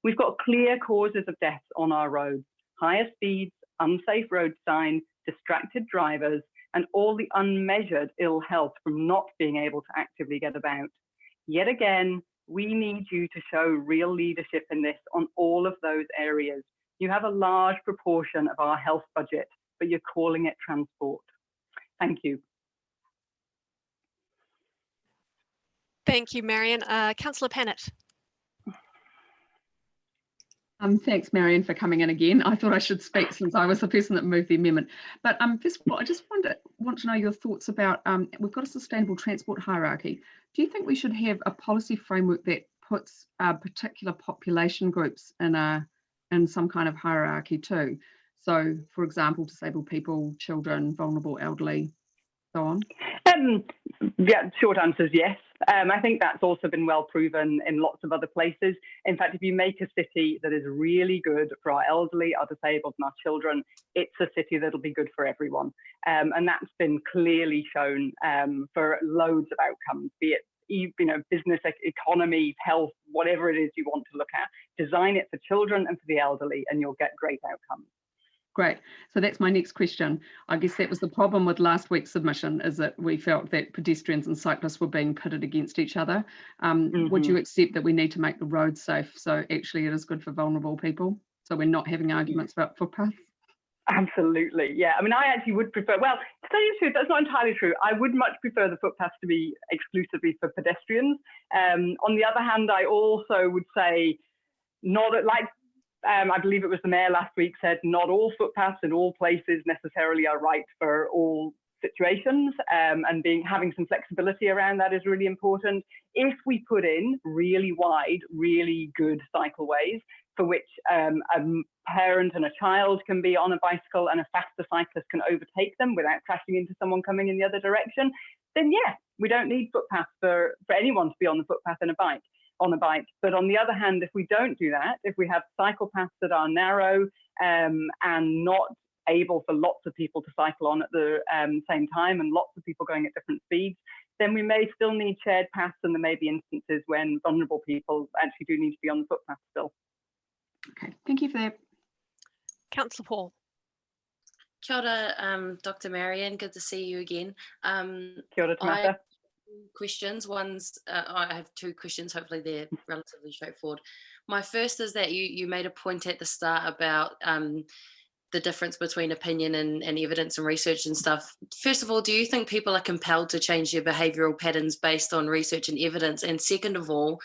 We've got clear causes of deaths on our roads: higher speeds, unsafe road signs, distracted drivers, and all the unmeasured ill health from not being able to actively get about. Yet again, we need you to show real leadership in this on all of those areas. You have a large proportion of our health budget, but you're calling it transport. Thank you. Thank you, Marion. Councillor Pennant. Thanks, Marion, for coming in again. I thought I should speak since I was the person that moved the amendment. But first of all, I just want to know your thoughts about, we've got a sustainable transport hierarchy. Do you think we should have a policy framework that puts particular population groups in some kind of hierarchy too? So, for example, disabled people, children, vulnerable, elderly, so on? Yeah, short answer is yes. I think that's also been well proven in lots of other places. In fact, if you make a city that is really good for our elderly, our disabled and our children, it's a city that'll be good for everyone. And that's been clearly shown for loads of outcomes, be it business, economy, health, whatever it is you want to look at. Design it for children and for the elderly and you'll get great outcomes. Great. So that's my next question. I guess that was the problem with last week's submission, is that we felt that pedestrians and cyclists were being pitted against each other. Would you accept that we need to make the roads safe so actually it is good for vulnerable people? So we're not having arguments about footpaths? Absolutely, yeah. I mean, I actually would prefer, well, to tell you the truth, that's not entirely true. I would much prefer the footpaths to be exclusively for pedestrians. On the other hand, I also would say, I believe it was the mayor last week said, not all footpaths in all places necessarily are right for all situations, and having some flexibility around that is really important. If we put in really wide, really good cycleways, for which a parent and a child can be on a bicycle and a faster cyclist can overtake them without crashing into someone coming in the other direction, then yeah, we don't need footpaths for anyone to be on the footpath and on a bike. But on the other hand, if we don't do that, if we have cycle paths that are narrow and not able for lots of people to cycle on at the same time and lots of people going at different speeds, then we may still need shared paths, and there may be instances when vulnerable people actually do need to be on the footpath still. Okay, thank you for that. Councillor Paul. Kia ora, Dr. Marion, good to see you again. Kia ora, Tamata. Questions. I have two questions, hopefully they're relatively straightforward. My first is that you made a point at the start about the difference between opinion and evidence and research and stuff. First of all, do you think people are compelled to change their behavioural patterns based on research and evidence? And second of all,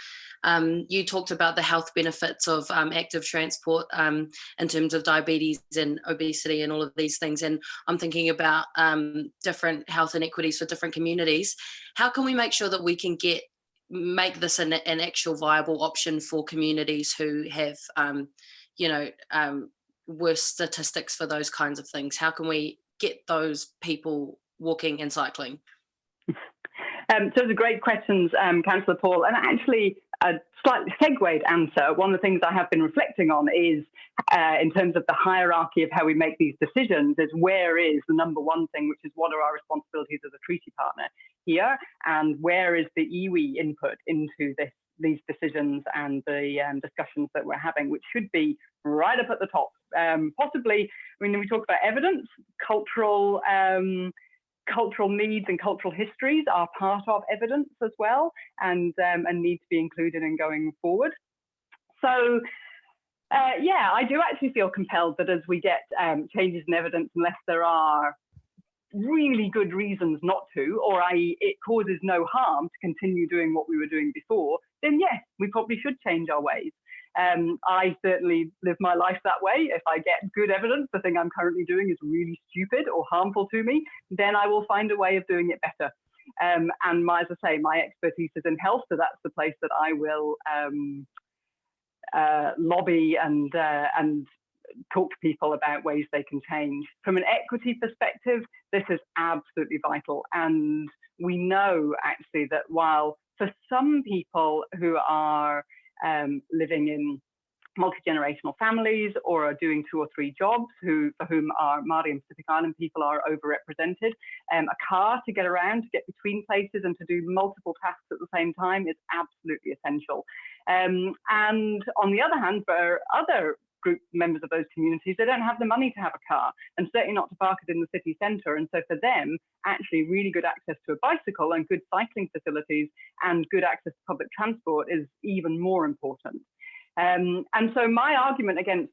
you talked about the health benefits of active transport in terms of diabetes and obesity and all of these things. And I'm thinking about different health inequities for different communities. How can we make sure that we can make this an actual viable option for communities who have, worse statistics for those kinds of things? How can we get those people walking and cycling? So those are great questions, Councillor Paul. And actually, a slightly segued answer, one of the things I have been reflecting on is, in terms of the hierarchy of how we make these decisions, is where is the number one thing, which is what are our responsibilities as a treaty partner here, and where is the iwi input into these decisions and the discussions that we're having, which should be right up at the top. Possibly, when we talk about evidence, cultural needs and cultural histories are part of evidence as well, and need to be included in going forward. So yeah, I do actually feel compelled that as we get changes in evidence, unless there are really good reasons not to, or it causes no harm to continue doing what we were doing before, then yes, we probably should change our ways. I certainly live my life that way. If I get good evidence the thing I'm currently doing is really stupid or harmful to me, then I will find a way of doing it better. And as I say, my expertise is in health, so that's the place that I will lobby and talk to people about ways they can change. From an equity perspective, this is absolutely vital. And we know actually that while for some people who are living in multi-generational families or are doing 2 or 3 jobs, for whom our Māori and Pacific Island people are overrepresented, a car to get around, to get between places and to do multiple tasks at the same time is absolutely essential. And on the other hand, for other group members of those communities, they don't have the money to have a car, and certainly not to park it in the city centre. And so for them, actually really good access to a bicycle and good cycling facilities and good access to public transport is even more important. And so my argument against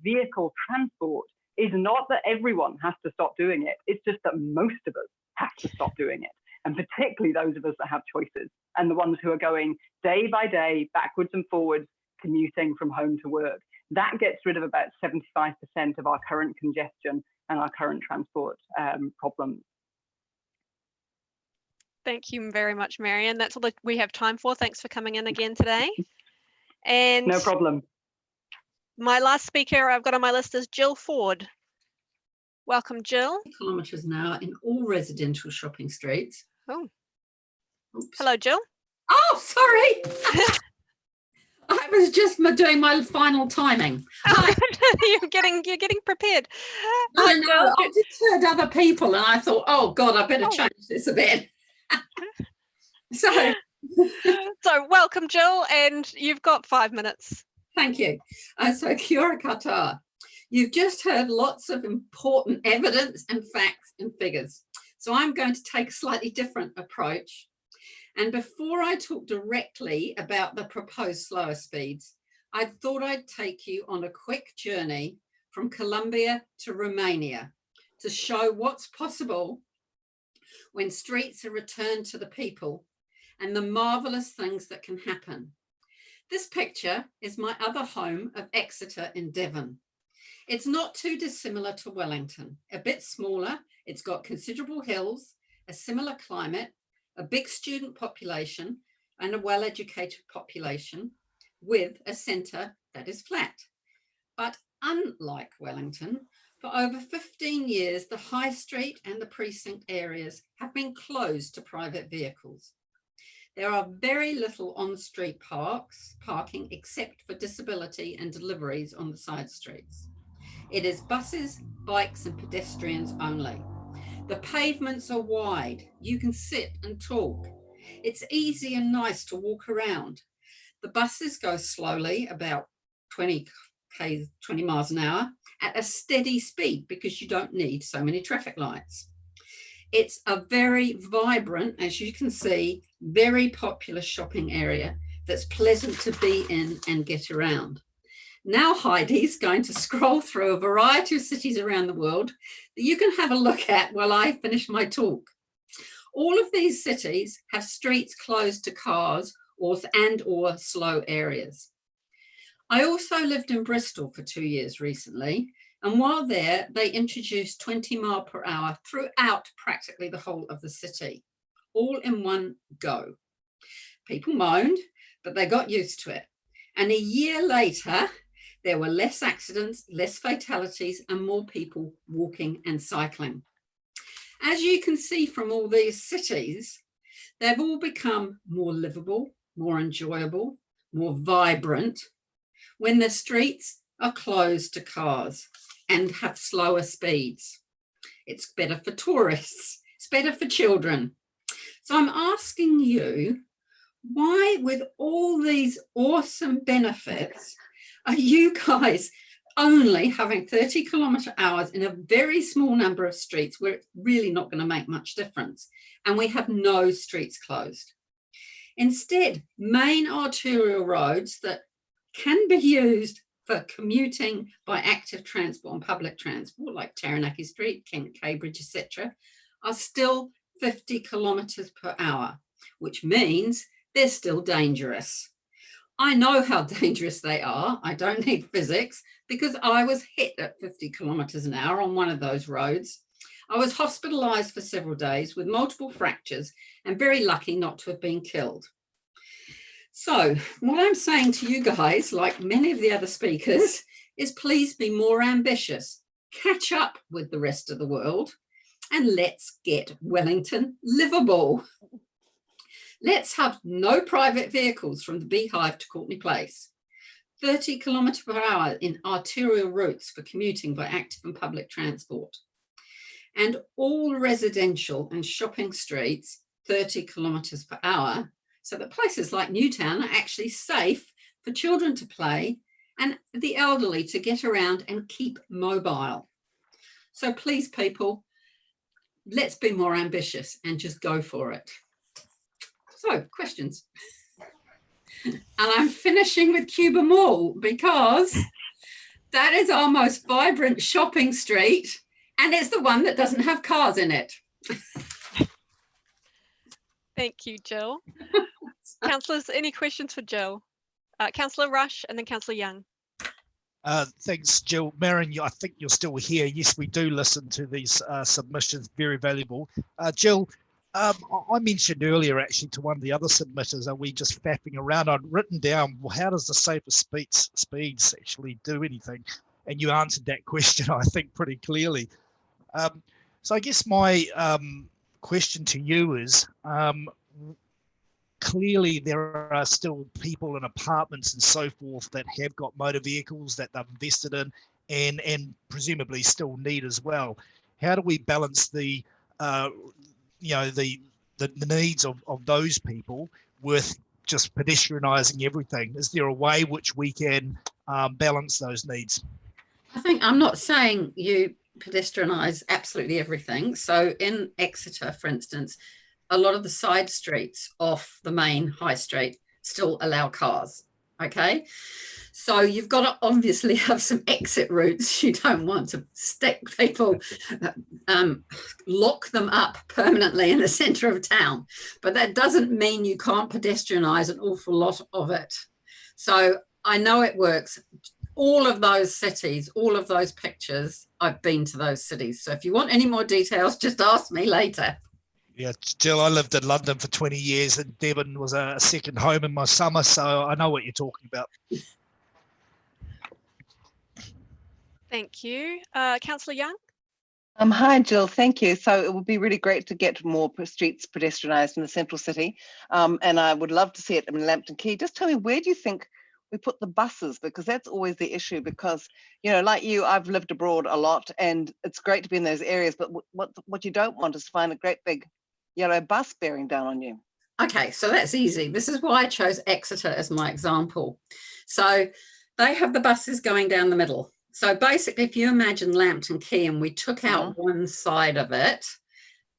vehicle transport is not that everyone has to stop doing it. It's just that most of us have to stop doing it. And particularly those of us that have choices and the ones who are going day by day, backwards and forwards, commuting from home to work. That gets rid of about 75% of our current congestion and our current transport problems. Thank you very much, Marion. That's all that we have time for. Thanks for coming in again today. And no problem. My last speaker I've got on my list is Jill Ford. Welcome, Jill. Kilometres an hour in all residential shopping streets. Oh. Oops. Hello, Jill. Oh, sorry. I was just doing my final timing. You're getting prepared. I know. I just heard other people and I thought, oh God, I better change this a bit. So welcome, Jill, and you've got 5 minutes. Thank you. So kia ora katoa. You've just heard lots of important evidence and facts and figures. So I'm going to take a slightly different approach. And before I talk directly about the proposed slower speeds, I thought I'd take you on a quick journey from Colombia to Romania to show what's possible when streets are returned to the people and the marvellous things that can happen. This picture is my other home of Exeter in Devon. It's not too dissimilar to Wellington, a bit smaller. It's got considerable hills, a similar climate, a big student population and a well-educated population with a centre that is flat. But unlike Wellington, for over 15 years, the High Street and the precinct areas have been closed to private vehicles. There are very little on-street parking except for disability and deliveries on the side streets. It is buses, bikes and pedestrians only. The pavements are wide. You can sit and talk. It's easy and nice to walk around. The buses go slowly, about 20 miles an hour, at a steady speed because you don't need so many traffic lights. It's a very vibrant, as you can see, very popular shopping area that's pleasant to be in and get around. Now Heidi's going to scroll through a variety of cities around the world that you can have a look at while I finish my talk. All of these cities have streets closed to cars or slow areas. I also lived in Bristol for 2 years recently, and while there, they introduced 20 mile per hour throughout practically the whole of the city, all in one go. People moaned, but they got used to it. And a year later, there were less accidents, less fatalities, and more people walking and cycling. As you can see from all these cities, they've all become more livable, more enjoyable, more vibrant, when the streets are closed to cars and have slower speeds. It's better for tourists, it's better for children. So I'm asking you, why with all these awesome benefits are you guys only having 30 kilometre hours in a very small number of streets where it's really not going to make much difference, and we have no streets closed? Instead, main arterial roads that can be used for commuting by active transport and public transport, like Taranaki Street, Kent Cambridge, etc., are still 50 kilometres per hour, which means they're still dangerous. I know how dangerous they are. I don't need physics because I was hit at 50 kilometres an hour on one of those roads. I was hospitalised for several days with multiple fractures and very lucky not to have been killed. So what I'm saying to you guys, like many of the other speakers, is please be more ambitious, catch up with the rest of the world, and let's get Wellington livable. Let's have no private vehicles from the Beehive to Courtney Place, 30 kilometre per hour in arterial routes for commuting by active and public transport, and all residential and shopping streets 30 kilometres per hour, so that places like Newtown are actually safe for children to play and the elderly to get around and keep mobile. So please, people, let's be more ambitious and just go for it. So, questions? And I'm finishing with Cuba Mall because that is our most vibrant shopping street and it's the one that doesn't have cars in it. Thank you, Jill. Councillors, any questions for Jill? Councillor Rush and then Councillor Young. Thanks, Jill. Marin, I think you're still here. Yes, we do listen to these submissions, very valuable. Jill, I mentioned earlier actually to one of the other submitters, are we just faffing around? I'd written down, well, how does the safer speeds actually do anything? And you answered that question, I think, pretty clearly. So I guess my question to you is, clearly there are still people in apartments and so forth that have got motor vehicles that they've invested in and presumably still need as well. How do we balance the the needs of those people with just pedestrianising everything? Is there a way which we can balance those needs? I think I'm not saying you pedestrianise absolutely everything. So in Exeter, for instance, a lot of the side streets off the main high street still allow cars, okay? So you've got to obviously have some exit routes. You don't want to stick people, lock them up permanently in the centre of town. But that doesn't mean you can't pedestrianise an awful lot of it. So I know it works. All of those cities, all of those pictures, I've been to those cities. So if you want any more details, just ask me later. Yeah, Jill, I lived in London for 20 years and Devon was a second home in my summer, so I know what you're talking about. Thank you. Councillor Young? Hi, Jill. Thank you. So it would be really great to get more streets pedestrianised in the central city, and I would love to see it in Lambton Quay. Just tell me, where do you think we put the buses? Because that's always the issue. Because, you know, like you, I've lived abroad a lot, and it's great to be in those areas. But what you don't want is to find a great big yellow bus bearing down on you. Okay, so that's easy. This is why I chose Exeter as my example. So they have the buses going down the middle. So basically, if you imagine Lambton Quay and we took out one side of it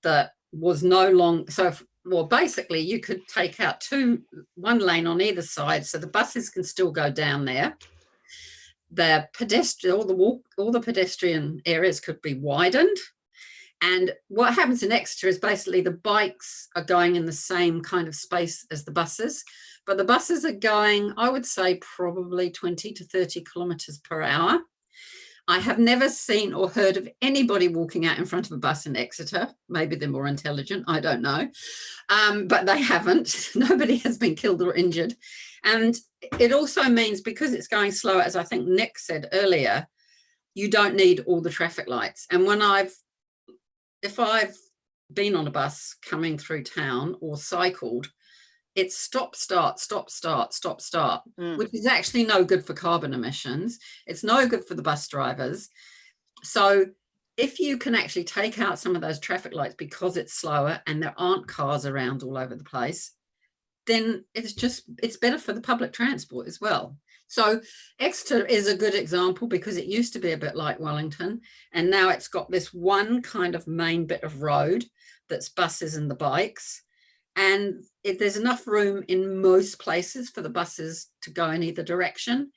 that was no longer, so well, basically you could take out one lane on either side, so the buses can still go down there. The pedestrian, all the pedestrian areas could be widened. And what happens in Exeter is basically the bikes are going in the same kind of space as the buses, but the buses are going, I would say, probably 20 to 30 kilometres per hour. I have never seen or heard of anybody walking out in front of a bus in Exeter. Maybe they're more intelligent, I don't know. But they haven't. Nobody has been killed or injured. And it also means, because it's going slower, as I think Nick said earlier, you don't need all the traffic lights. And if I've been on a bus coming through town or cycled, it's stop, start, stop, start, stop, start, which is actually no good for carbon emissions. It's no good for the bus drivers. So if you can actually take out some of those traffic lights because it's slower and there aren't cars around all over the place, then it's better for the public transport as well. So Exeter is a good example because it used to be a bit like Wellington, and now it's got this one kind of main bit of road that's buses and the bikes. And there's enough room in most places for the buses to go in either direction.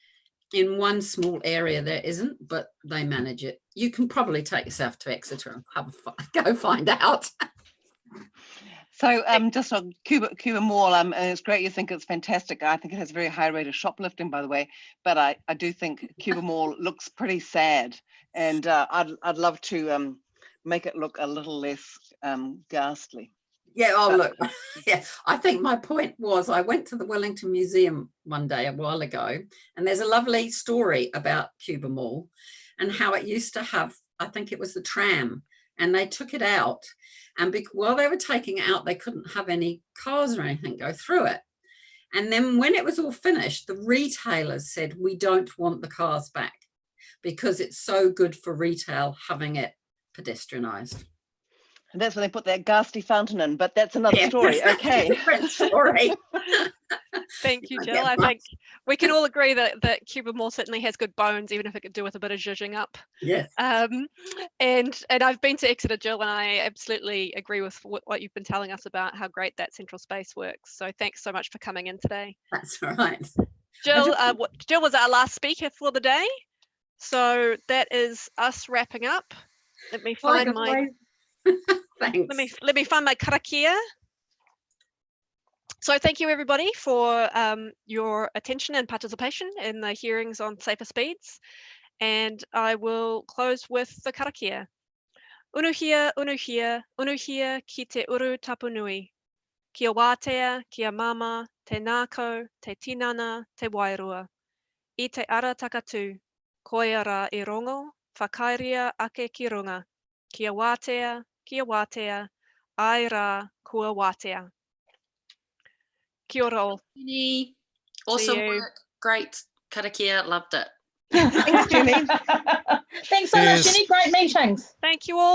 In one small area there isn't, but they manage it. You can probably take yourself to Exeter and go find out. So just on Cuba Mall, and it's great you think it's fantastic. I think it has a very high rate of shoplifting, by the way, but I do think Cuba Mall looks pretty sad, and I'd love to make it look a little less ghastly. Yeah, oh look, yeah, I think my point was I went to the Wellington Museum one day a while ago, and there's a lovely story about Cuba Mall and how it used to have, I think it was the tram, and they took it out. And while they were taking it out, they couldn't have any cars or anything go through it. And then when it was all finished, the retailers said, we don't want the cars back because it's so good for retail having it pedestrianised. And that's when they put that ghastly fountain in, but that's another story. Okay. Different story. Thank you, Jill. I think we can all agree that Cuba Mall certainly has good bones, even if it could do with a bit of zhuzhing up. Yes. And I've been to Exeter, Jill, and I absolutely agree with what you've been telling us about how great that central space works. So thanks so much for coming in today. That's all right. Jill, Jill was our last speaker for the day. So that is us wrapping up. Let me find my... Thanks. Let me find my Karakia. So thank you everybody for your attention and participation in the hearings on safer speeds. And I will close with the Karakia. Unuhia, unuhia, unuhia ki te uru tapunui. Kia wātea, kia mama, te nākau, te tinana, te wairua. I te ara takatū, koia rā I rongo, whakairia ake ki runga. Kia wātea, ai rā kua wātea. Kia ora all. Awesome work. Great. Karakia, loved it. Thanks, Jenny. Thanks so much, Jenny. Great meetings. Thank you all.